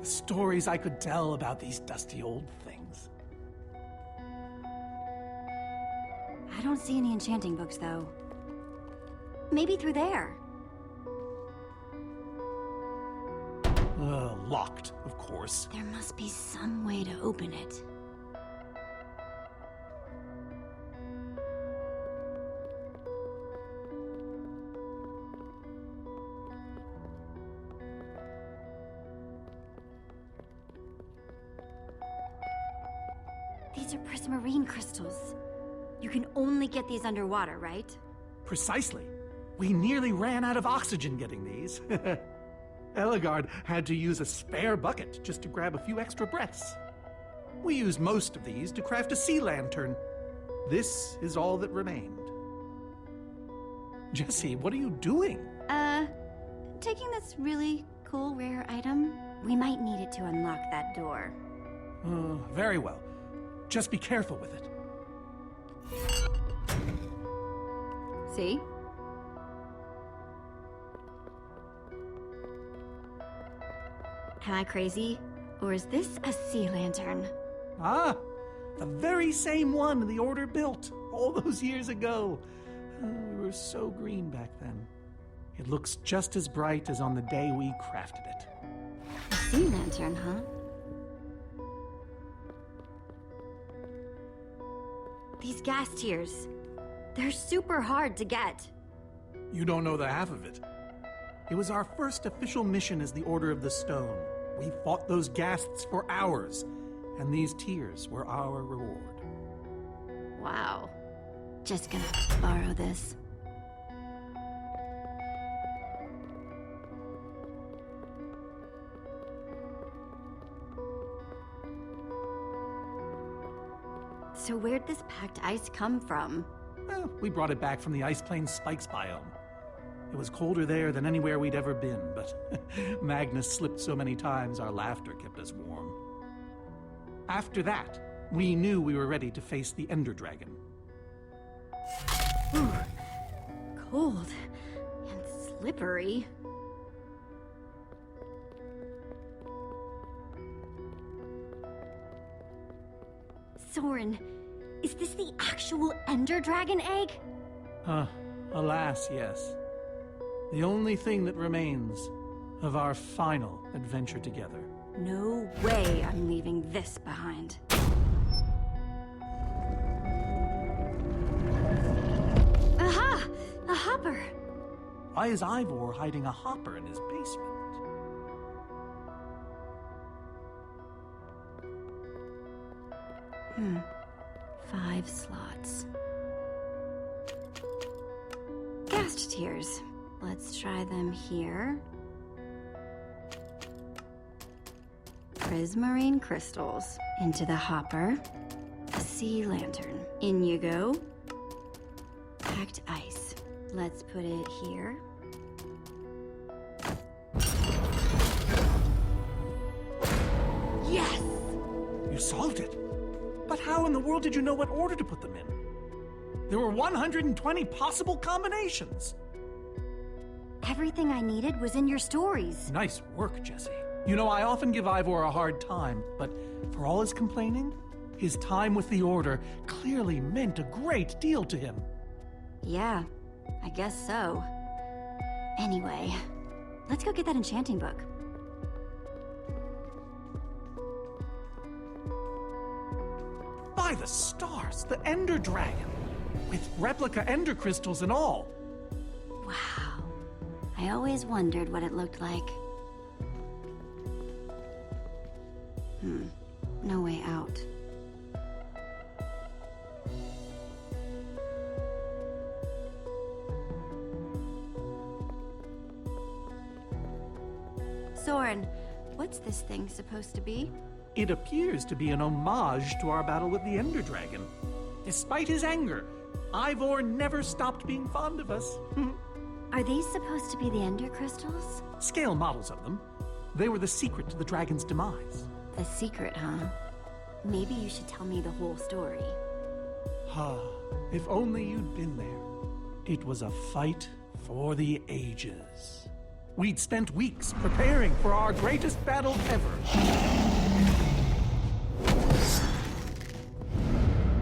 Stories I could tell about these dusty old things. I don't see any enchanting books, though. Maybe through there. Locked, of course. There must be some way to open it. These are prismarine crystals. You can only get these underwater, right? Precisely. We nearly ran out of oxygen getting these. Eligard had to use a spare bucket just to grab a few extra breaths. We used most of these to craft a sea lantern. This is all that remained. Jesse, what are you doing? Taking this really cool rare item. We might need it to unlock that door. Very well. Just be careful with it. See? Am I crazy? Or is this a sea lantern? Ah, the very same one the Order built all those years ago. We were so green back then. It looks just as bright as on the day we crafted it. A sea lantern, huh? These gas tiers, they're super hard to get. You don't know the half of it. It was our first official mission as the Order of the Stone. We fought those ghasts for hours, and these tears were our reward. Wow. Just gonna borrow this. So where'd this packed ice come from? Well, we brought it back from the Ice Plains Spikes biome. It was colder there than anywhere we'd ever been, but Magnus slipped so many times our laughter kept us warm. After that, we knew we were ready to face the Ender Dragon. Ooh, cold and slippery. Soren, is this the actual Ender Dragon egg? Alas, yes. The only thing that remains of our final adventure together. No way I'm leaving this behind. Aha! A hopper! Why is Ivor hiding a hopper in his basement? 5 slots. Ghast tears. Let's try them here. Prismarine crystals. Into the hopper. A sea lantern. In you go. Packed ice. Let's put it here. Yes! You solved it. But how in the world did you know what order to put them in? There were 120 possible combinations. Everything I needed was in your stories. Nice work, Jesse. You know, I often give Ivor a hard time, but for all his complaining, his time with the Order clearly meant a great deal to him. Yeah, I guess so. Anyway, let's go get that enchanting book. By the stars, the Ender Dragon, with replica Ender crystals and all. Wow. I always wondered what it looked like. No way out. Soren, what's this thing supposed to be? It appears to be an homage to our battle with the Ender Dragon. Despite his anger, Ivor never stopped being fond of us. Are these supposed to be the Ender crystals? Scale models of them. They were the secret to the dragon's demise. The secret, huh? Maybe you should tell me the whole story. If only you'd been there. It was a fight for the ages. We'd spent weeks preparing for our greatest battle ever.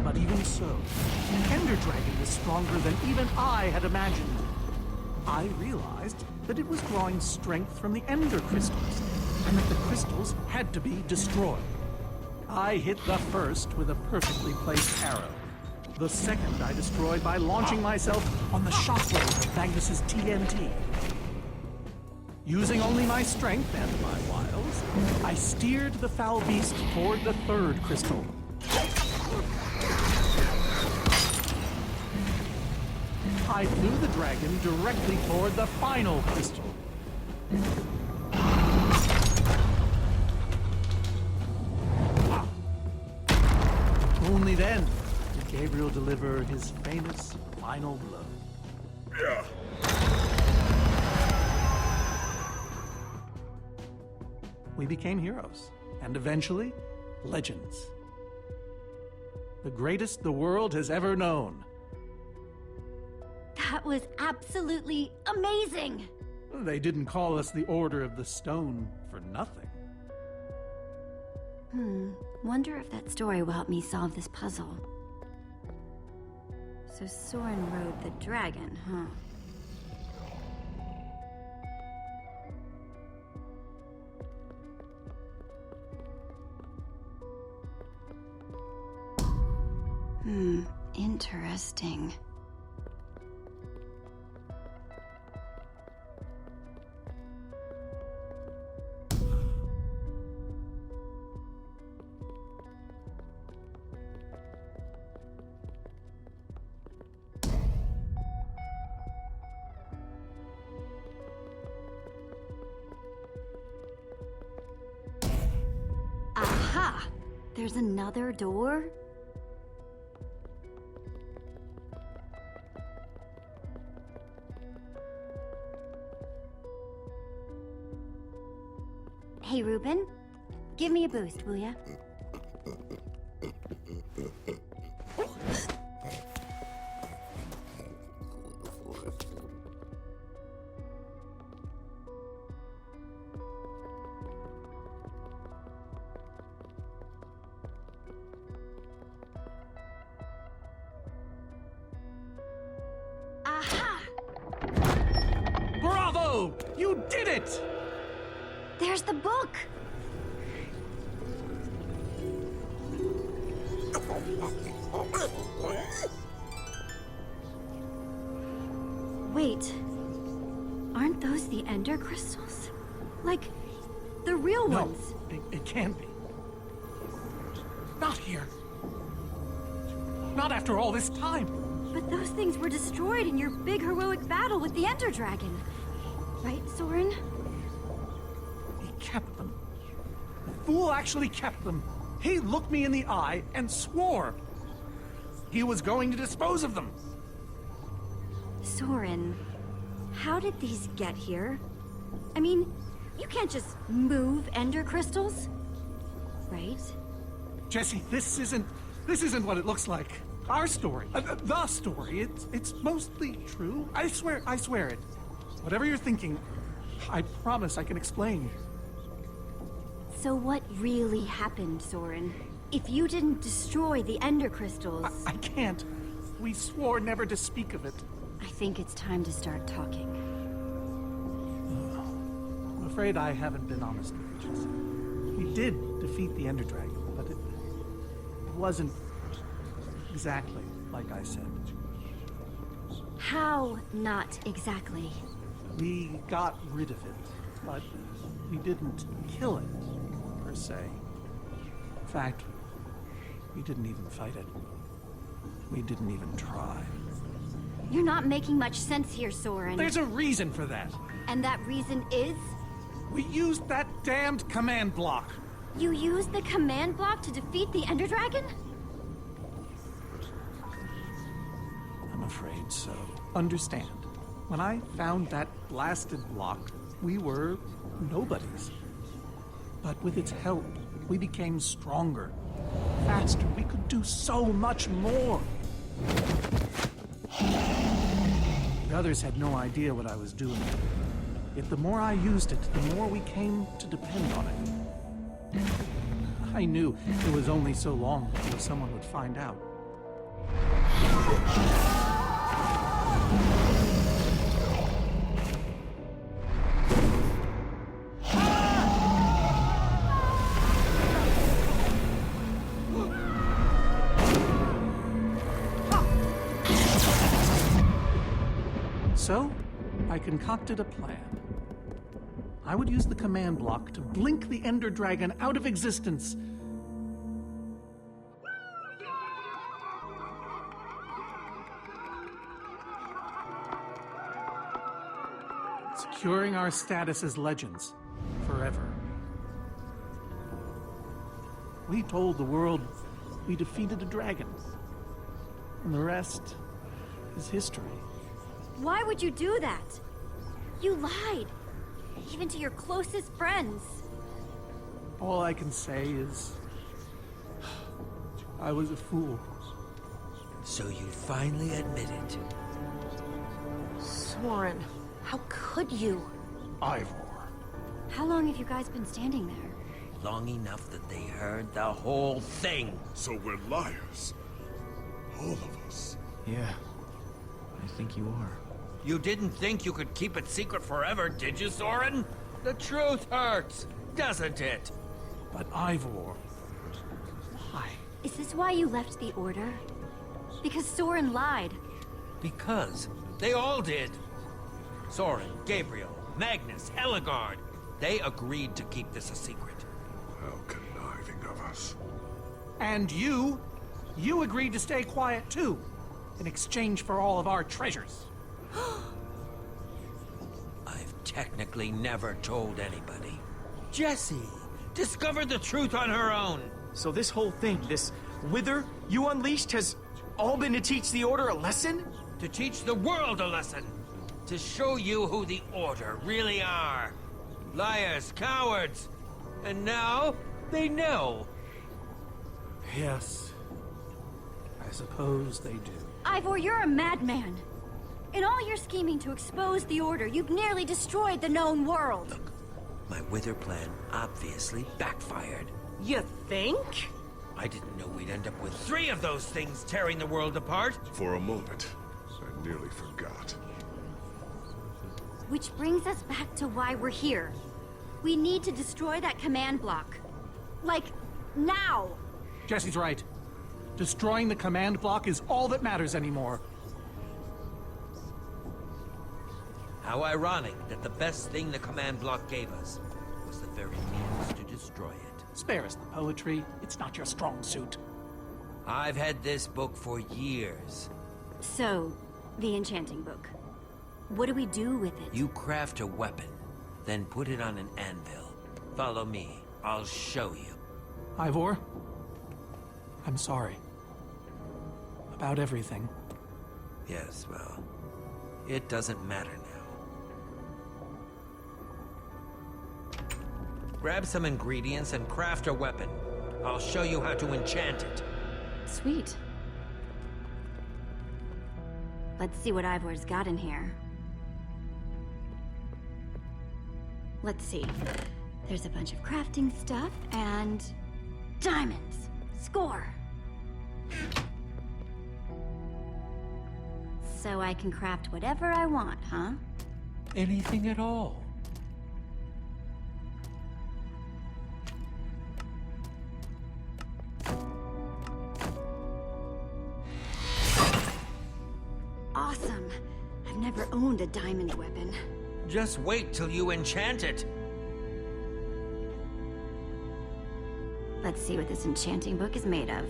But even so, the Ender Dragon was stronger than even I had imagined. I realized that it was drawing strength from the Ender Crystals, and that the crystals had to be destroyed. I hit the first with a perfectly placed arrow. The second I destroyed by launching myself on the shockwave of Magnus's TNT. Using only my strength and my wiles, I steered the foul beast toward the third crystal. I flew the dragon directly toward the final crystal. Only then did Gabriel deliver his famous final blow. Yeah. We became heroes, and eventually, legends. The greatest the world has ever known. That was absolutely amazing! They didn't call us the Order of the Stone for nothing. Wonder if that story will help me solve this puzzle. So Soren rode the dragon, huh? Interesting. Aha! There's another door? Hey, Ruben. Give me a boost, will ya? Aha! Bravo! You did it! There's the book! Wait. Aren't those the Ender Crystals? Like, the real No, ones? it can't be. Not here. Not after all this time. But those things were destroyed in your big heroic battle with the Ender Dragon. Right, Soren? He kept them. The fool actually kept them. He looked me in the eye and swore he was going to dispose of them. Soren, how did these get here? I mean, you can't just move Ender Crystals, right? Jesse, this isn't what it looks like. Our story, the story, it's mostly true. I swear it. Whatever you're thinking, I promise I can explain. So what really happened, Soren? If you didn't destroy the Ender Crystals... I can't. We swore never to speak of it. I think it's time to start talking. I'm afraid I haven't been honest with you, Jesse. We did defeat the Ender Dragon, but it wasn't exactly like I said. How not exactly? We got rid of it, but we didn't kill it, per se. In fact, we didn't even fight it. We didn't even try. You're not making much sense here, Soren. There's a reason for that. And that reason is? We used that damned command block. You used the command block to defeat the Ender Dragon? I'm afraid so. Understand, when I found that blasted block, we were nobodies. But with its help, we became stronger, faster. We could do so much more. The others had no idea what I was doing. Yet the more I used it, the more we came to depend on it. I knew it was only so long before someone would find out. So, I concocted a plan. I would use the command block to blink the Ender Dragon out of existence. Securing our status as legends forever. We told the world we defeated a dragon. And the rest is history. Why would you do that? You lied. Even to your closest friends. All I can say is... I was a fool. So you finally admit it. Soren, how could you? Ivor. How long have you guys been standing there? Long enough that they heard the whole thing. So we're liars. All of us. Yeah, I think you are. You didn't think you could keep it secret forever, did you, Soren? The truth hurts, doesn't it? But Ivor... Why? Is this why you left the Order? Because Soren lied. Because they all did. Soren, Gabriel, Magnus, Ellegaard. They agreed to keep this a secret. How conniving of us. And you agreed to stay quiet too, in exchange for all of our treasures. I've technically never told anybody. Jessie discovered the truth on her own. So this whole thing, this wither you unleashed, has all been to teach the Order a lesson? To teach the world a lesson. To show you who the Order really are. Liars, cowards. And now, they know. Yes. I suppose they do. Ivor, you're a madman. In all your scheming to expose the Order, you've nearly destroyed the known world. Look, my wither plan obviously backfired. You think? I didn't know we'd end up with 3 of those things tearing the world apart. For a moment, I nearly forgot. Which brings us back to why we're here. We need to destroy that command block. Like, now! Jessie's right. Destroying the command block is all that matters anymore. How ironic that the best thing the command block gave us was the very means to destroy it. Spare us the poetry. It's not your strong suit. I've had this book for years. So, the enchanting book. What do we do with it? You craft a weapon, then put it on an anvil. Follow me. I'll show you. Ivor, I'm sorry. About everything. Yes, well, it doesn't matter now. Grab some ingredients and craft a weapon. I'll show you how to enchant it. Sweet. Let's see what Ivor's got in here. Let's see. There's a bunch of crafting stuff and... diamonds! Score! So I can craft whatever I want, huh? Anything at all. Awesome. I've never owned a diamond weapon. Just wait till you enchant it. Let's see what this enchanting book is made of.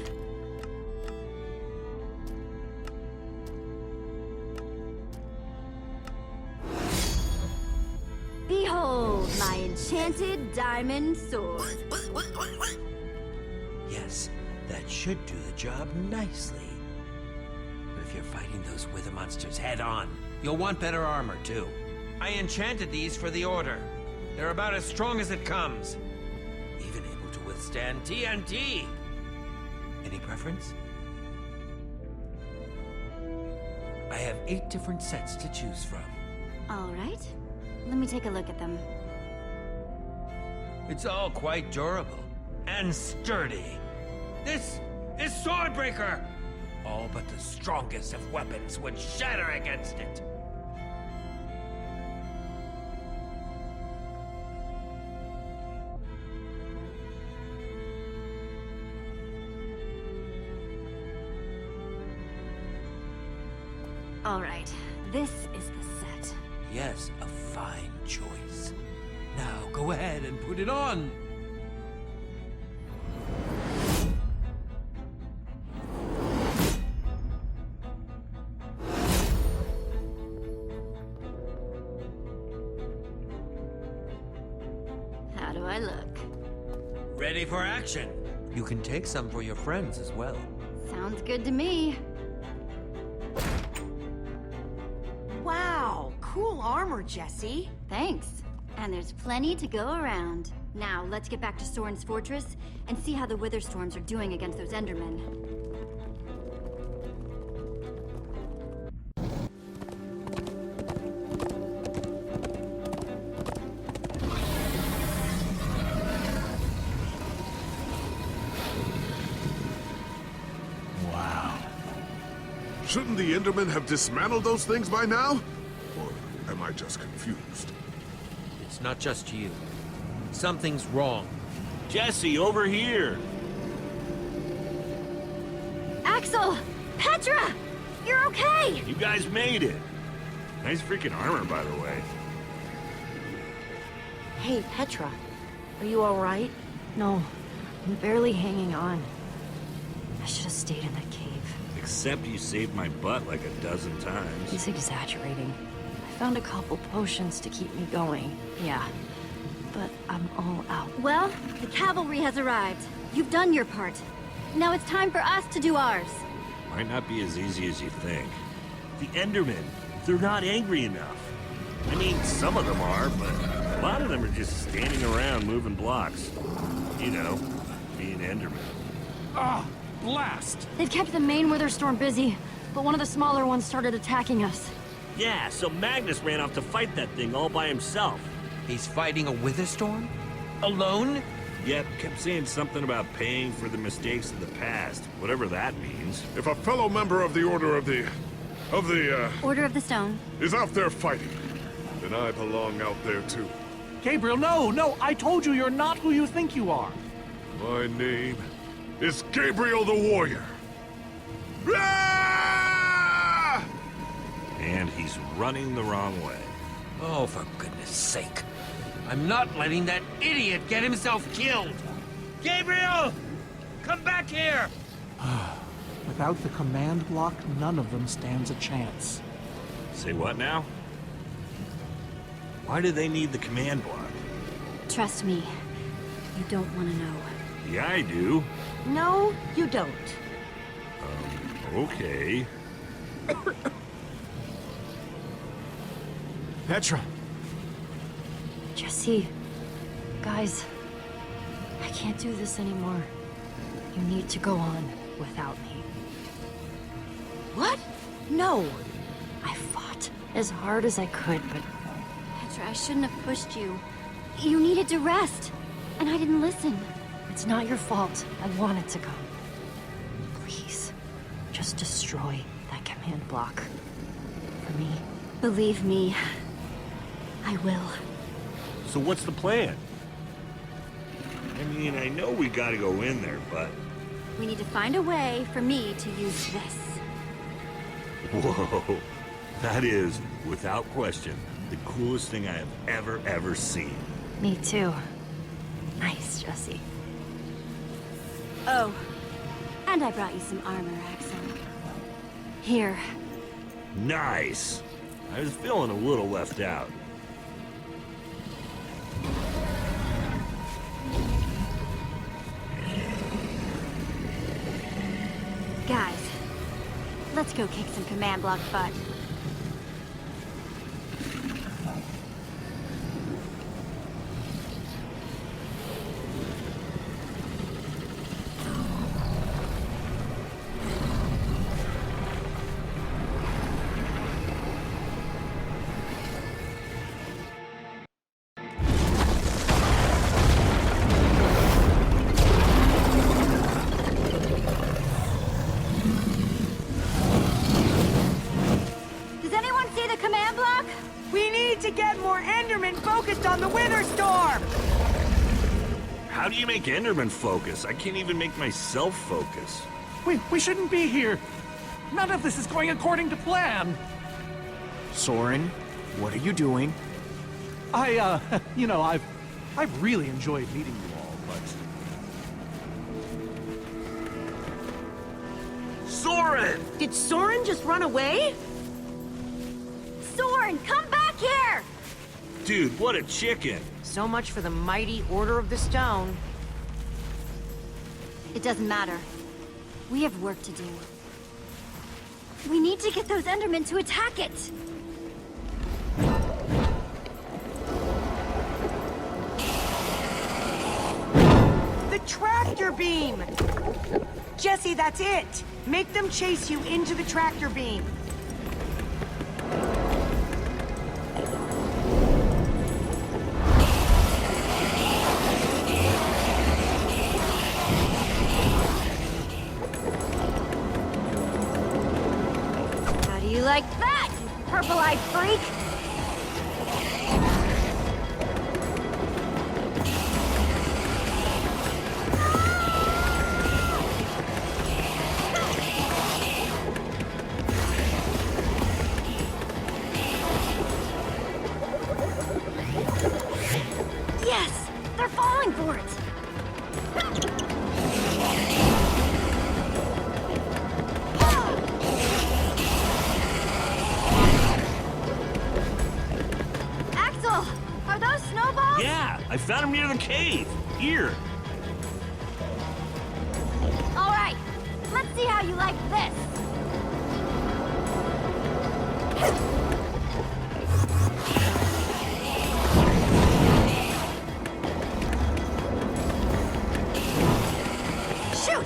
Behold, my enchanted diamond sword. Yes, that should do the job nicely. But if you're fighting those wither monsters head on, you'll want better armor too. I enchanted these for the Order. They're about as strong as it comes. Even able to withstand TNT. Any preference? I have 8 different sets to choose from. All right. Let me take a look at them. It's all quite durable and sturdy. This is Swordbreaker! All but the strongest of weapons would shatter against it. All right, this is the set. Yes, a fine choice. Now go ahead and put it on. How do I look? Ready for action. You can take some for your friends as well. Sounds good to me. Wow, cool armor, Jesse. Thanks. And there's plenty to go around. Now, let's get back to Soren's fortress and see how the Witherstorms are doing against those Endermen. Wow. Shouldn't the Endermen have dismantled those things by now? Or am I just confused? It's not just you. Something's wrong. Jesse, over here! Axel! Petra! You're okay! You guys made it! Nice freaking armor, by the way. Hey, Petra. Are you all right? No, I'm barely hanging on. I should have stayed in that cave. Except you saved my butt like a dozen times. He's exaggerating. I found a couple potions to keep me going, yeah. But I'm all out. Well, the cavalry has arrived. You've done your part. Now it's time for us to do ours. Might not be as easy as you think. The Endermen, they're not angry enough. I mean, some of them are, but a lot of them are just standing around moving blocks. You know, being Endermen. Ah, blast! They've kept the main Witherstorm busy, but one of the smaller ones started attacking us. Yeah, so Magnus ran off to fight that thing all by himself. He's fighting a Witherstorm? Alone? Yep, kept saying something about paying for the mistakes of the past, whatever that means. If a fellow member of the Order of the Order of the Stone. is out there fighting, then I belong out there too. Gabriel, no, I told you you're not who you think you are. My name is Gabriel the Warrior. Ah! And he's running the wrong way. Oh, for goodness sake. I'm not letting that idiot get himself killed! Gabriel! Come back here! Without the command block, none of them stands a chance. Say what now? Why do they need the command block? Trust me, you don't want to know. Yeah, I do. No, you don't. Okay. Petra! Jesse, guys, I can't do this anymore. You need to go on without me. What? No. I fought as hard as I could, but Petra, I shouldn't have pushed you. You needed to rest, and I didn't listen. it's not your fault. I wanted to come. Please, just destroy that command block. For me. Believe me, I will. So what's the plan? I mean, I know we gotta go in there, but... We need to find a way for me to use this. Whoa. That is, without question, the coolest thing I have ever seen. Me too. Nice, Jesse. Oh, and I brought you some armor, Axel. Here. Nice! I was feeling a little left out. Guys, let's go kick some command block butt. need to get more Endermen focused on the Wither Storm! How do you make Enderman focus? I can't even make myself focus. We shouldn't be here. None of this is going according to plan. Soren, what are you doing? You know, I've really enjoyed meeting you all, but... Soren! Did Soren just run away? Soren, come back here! Dude, what a chicken! So much for the mighty Order of the Stone. It doesn't matter. We have work to do. We need to get those Endermen to attack it! The tractor beam! Jesse, that's it! Make them chase you into the tractor beam. How do you like that, you purple-eyed freak? Yes! They're falling for it! Axel! Are those snowballs? Yeah, I found him near the cave. Here. Alright, let's see how you like this. Shoot!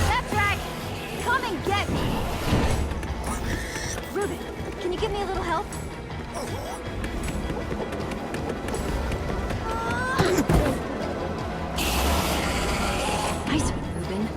That's right! Come and get me! Ruben, can you give me a little help? Nice one, Ruben.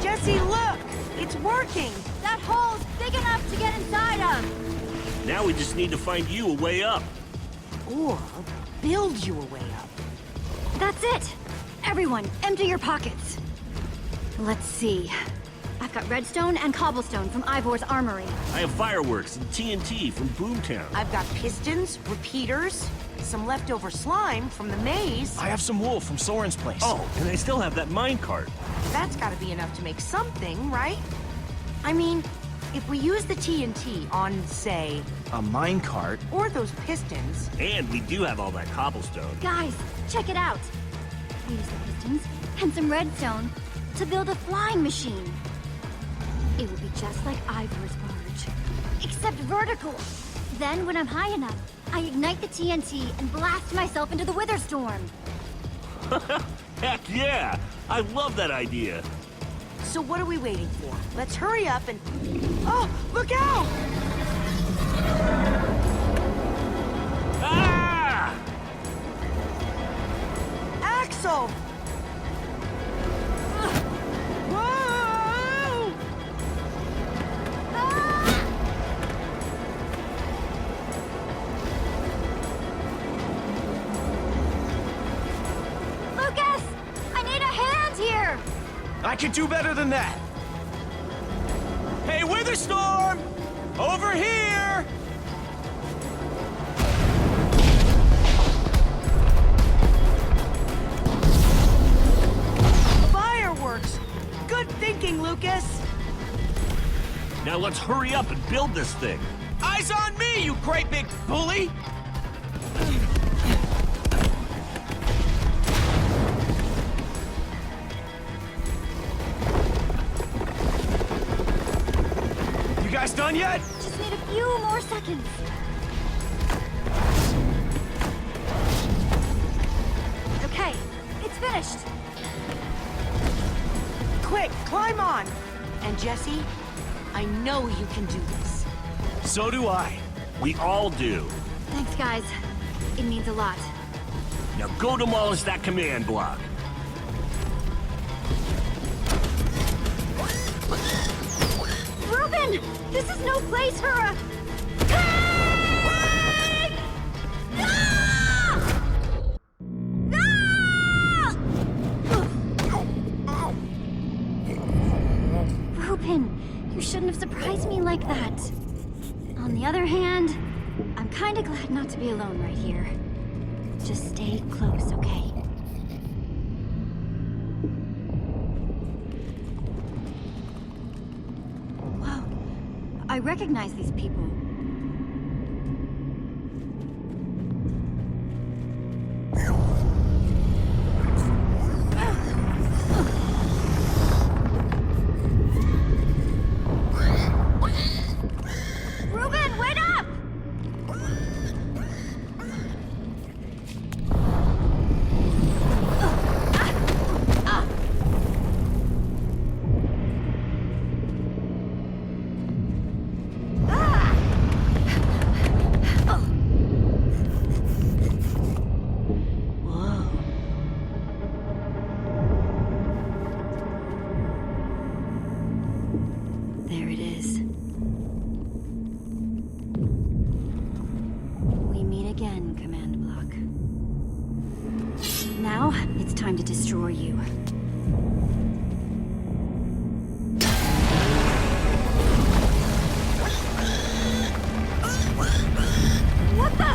Jesse, look! It's working! That hole's big enough to get inside of! Now we just need to find you a way up. Or build you a way up. That's it! Everyone, empty your pockets. Let's see. I've got redstone and cobblestone from Ivor's armory. I have fireworks and TNT from Boomtown. I've got pistons, repeaters, some leftover slime from the maze. I have some wool from Soren's place. Oh, and I still have that minecart. That's gotta be enough to make something, right? I mean, if we use the TNT on, say, A minecart? or those pistons, And we do have all that cobblestone. Guys, check it out. We use the pistons and some redstone to build a flying machine. It will be just like Ivor's barge, except vertical. Then, when I'm high enough, I ignite the TNT and blast myself into the Wither Storm. Heck yeah! I love that idea. so what are we waiting for? Let's hurry up and... Oh, look out! Ah! Axel! Whoa! Lucas! I need a hand here! I can do better than that. Hey, Witherstorm! Over here! Fireworks! Good thinking, Lucas! Now let's hurry up and build this thing. Eyes on me, you great big bully! You guys done yet? Just need a few more seconds. Okay, it's finished. Quick, climb on! And Jesse, I know you can do this. So do I. We all do. Thanks, guys. It means a lot. Now go demolish that command block. Reuben! This is no place for a... Hey! Ah! Ah! Reuben, you shouldn't have surprised me like that. On the other hand, I'm kinda glad not to be alone right here. Just stay close, okay? Whoa. I recognize these people. Reuben, wait up! There it is. We meet again, Command Block. Now, it's time to destroy you. What the?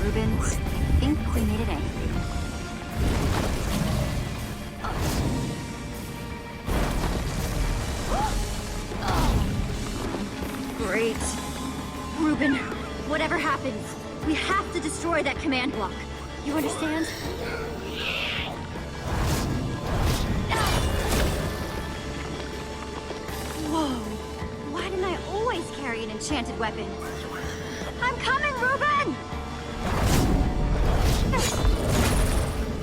Reuben, I think we made it angry. Great. Reuben, whatever happens, we have to destroy that command block. You understand? Whoa. Why didn't I always carry an enchanted weapon? I'm coming, Reuben!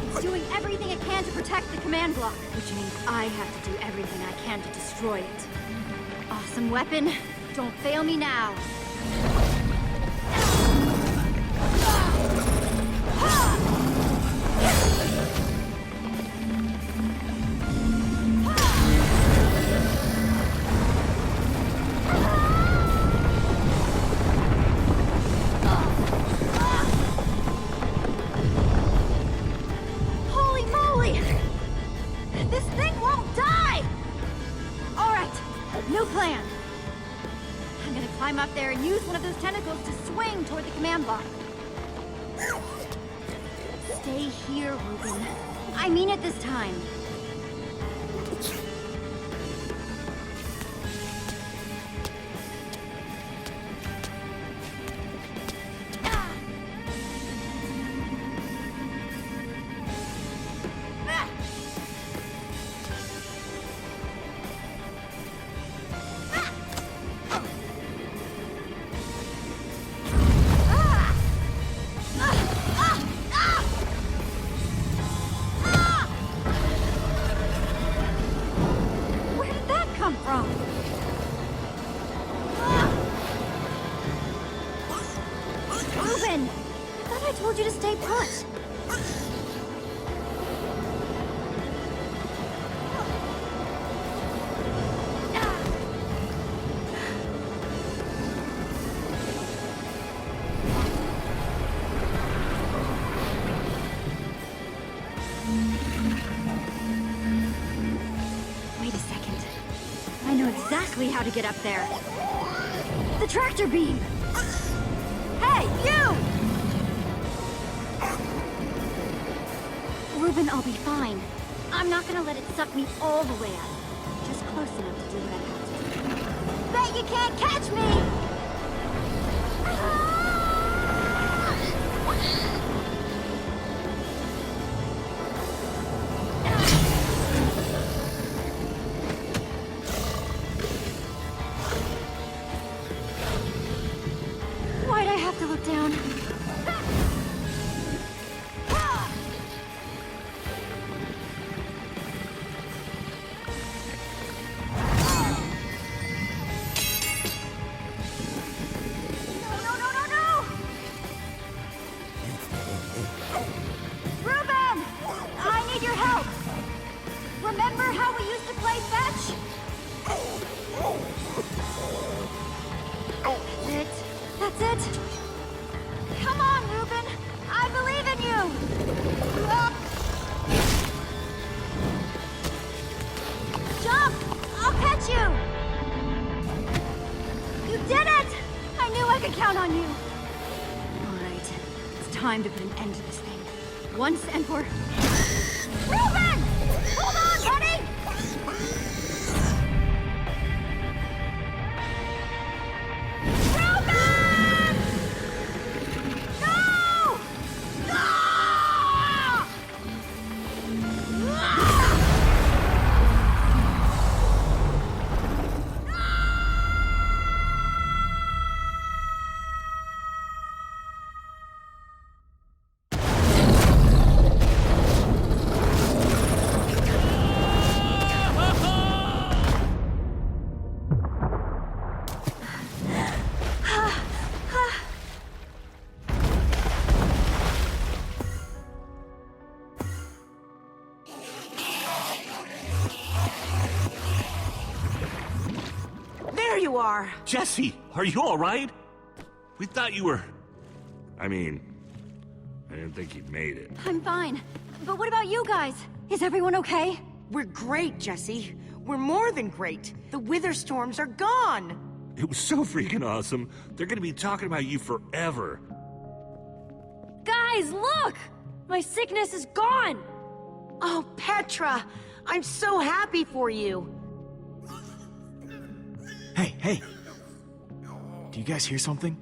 It's doing everything it can to protect the command block, which means I have to do everything I can to destroy it. Awesome weapon. Don't fail me now. Holy moly! This thing won't die! All right, new plan. I'm gonna climb up there and use one of those tentacles to swing toward the command block. Stay here, Reuben. I mean it this time. Where did that come from? Reuben! I thought I told you to stay put. Wait a second. I know exactly how to get up there. The tractor beam! Hey, you! Reuben, I'll be fine. I'm not gonna let it suck me all the way out. Just close enough to do what I have to do. Bet you can't catch me! time to put an end to this thing. Once and for... Reuben! Hold on, buddy! Reuben! No! Ah! There you are! Jesse, are you all right? We thought you were... I mean, I didn't think you'd made it. I'm fine. But what about you guys? Is everyone okay? We're great, Jesse. We're more than great. The Wither Storms are gone! It was so freaking awesome. They're gonna be talking about you forever. Guys, look! My sickness is gone! Oh, Petra! I'm so happy for you! Hey, hey! Do you guys hear something?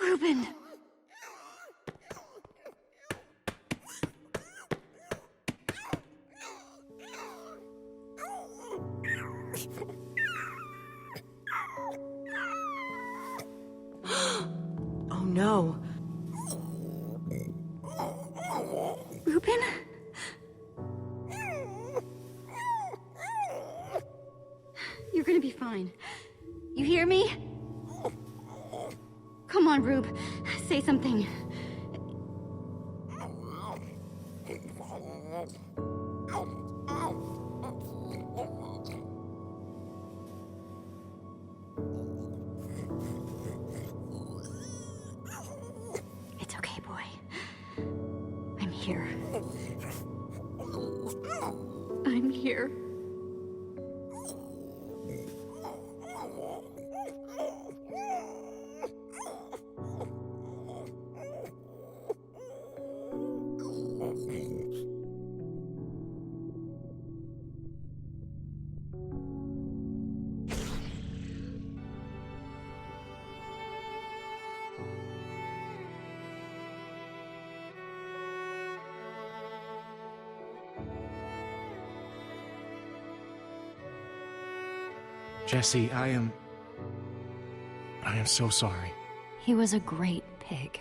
Reuben! Oh no. Reuben? You're gonna be fine. You hear me? Come on, Rube. Say something. It's okay, boy. I'm here. I'm here. Jesse, I am so sorry. He was a great pig.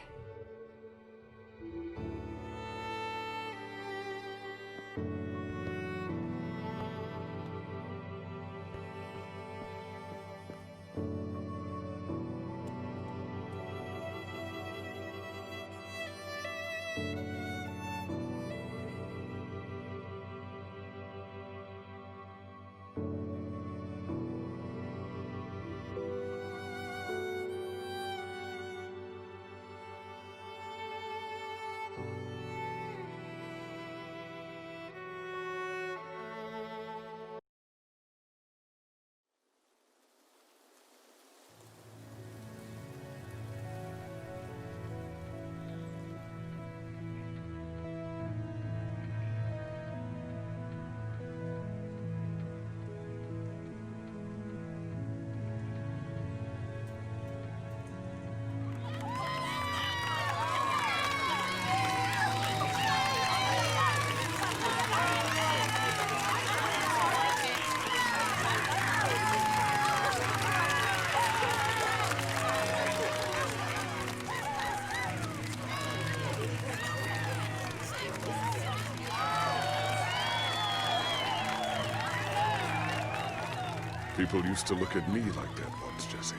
People used to look at me like that once, Jesse.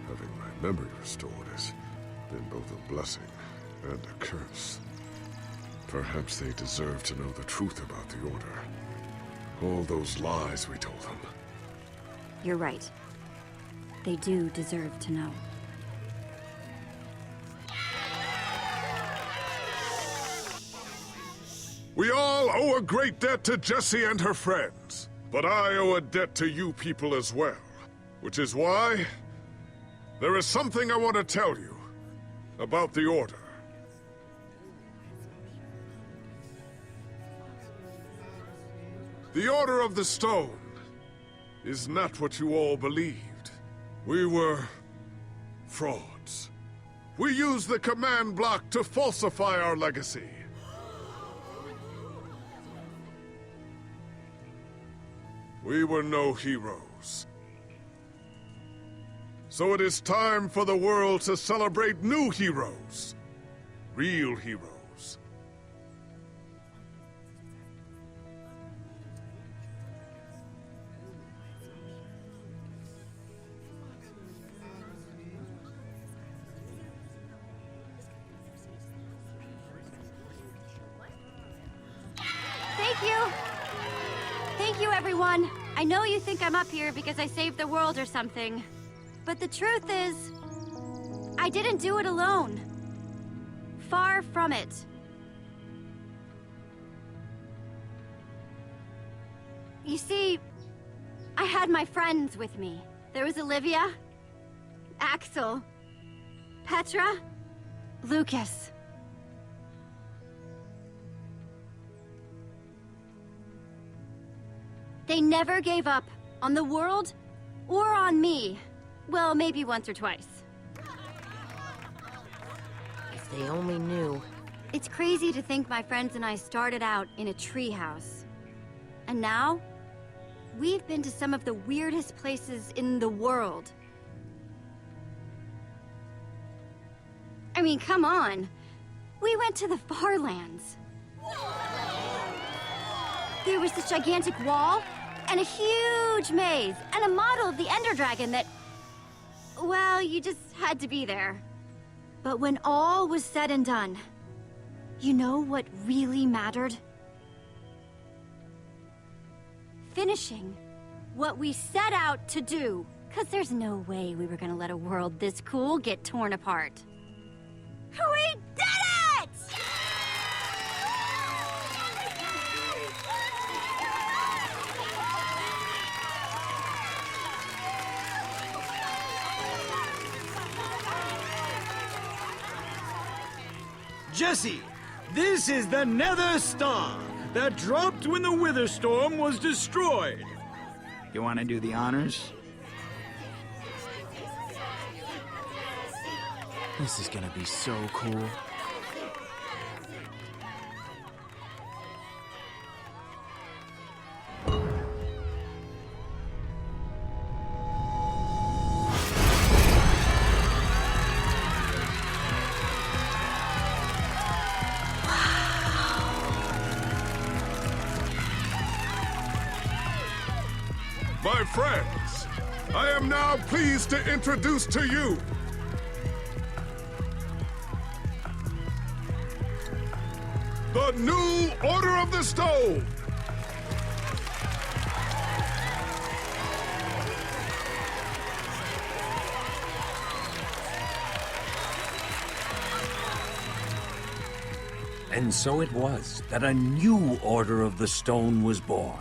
Having my memory restored has been both a blessing and a curse. Perhaps they deserve to know the truth about the Order. All those lies we told them. You're right. They do deserve to know. We all owe a great debt to Jessie and her friends. But I owe a debt to you people as well. Which is why There is something I want to tell you about the Order. The Order of the Stone is not what you all believed. We were frauds. We used the command block to falsify our legacy. We were no heroes. So it is time for the world to celebrate new heroes. Real heroes. Thank you! Thank you, everyone. I know you think I'm up here because I saved the world or something. But the truth is, I didn't do it alone. Far from it. You see, I had my friends with me. There was Olivia, Axel, Petra, Lucas. They never gave up on the world or on me. Well, maybe once or twice. If they only knew. It's crazy to think my friends and I started out in a treehouse. And now, we've been to some of the weirdest places in the world. I mean, come on. We went to the Farlands. There was this gigantic wall, and a huge maze, and a model of the Ender Dragon that... well, you just had to be there. But when all was said and done, you know what really mattered? Finishing what we set out to do. 'Cause there's no way we were gonna let a world this cool get torn apart. We did it! Jesse, this is the Nether Star that dropped when the Wither Storm was destroyed. You want to do the honors? This is gonna be so cool. My friends, I am now pleased to introduce to you the new Order of the Stone. And so it was that a new Order of the Stone was born.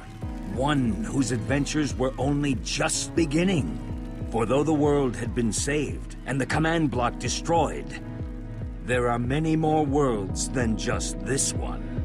One whose adventures were only just beginning. For though the world had been saved and the command block destroyed, there are many more worlds than just this one.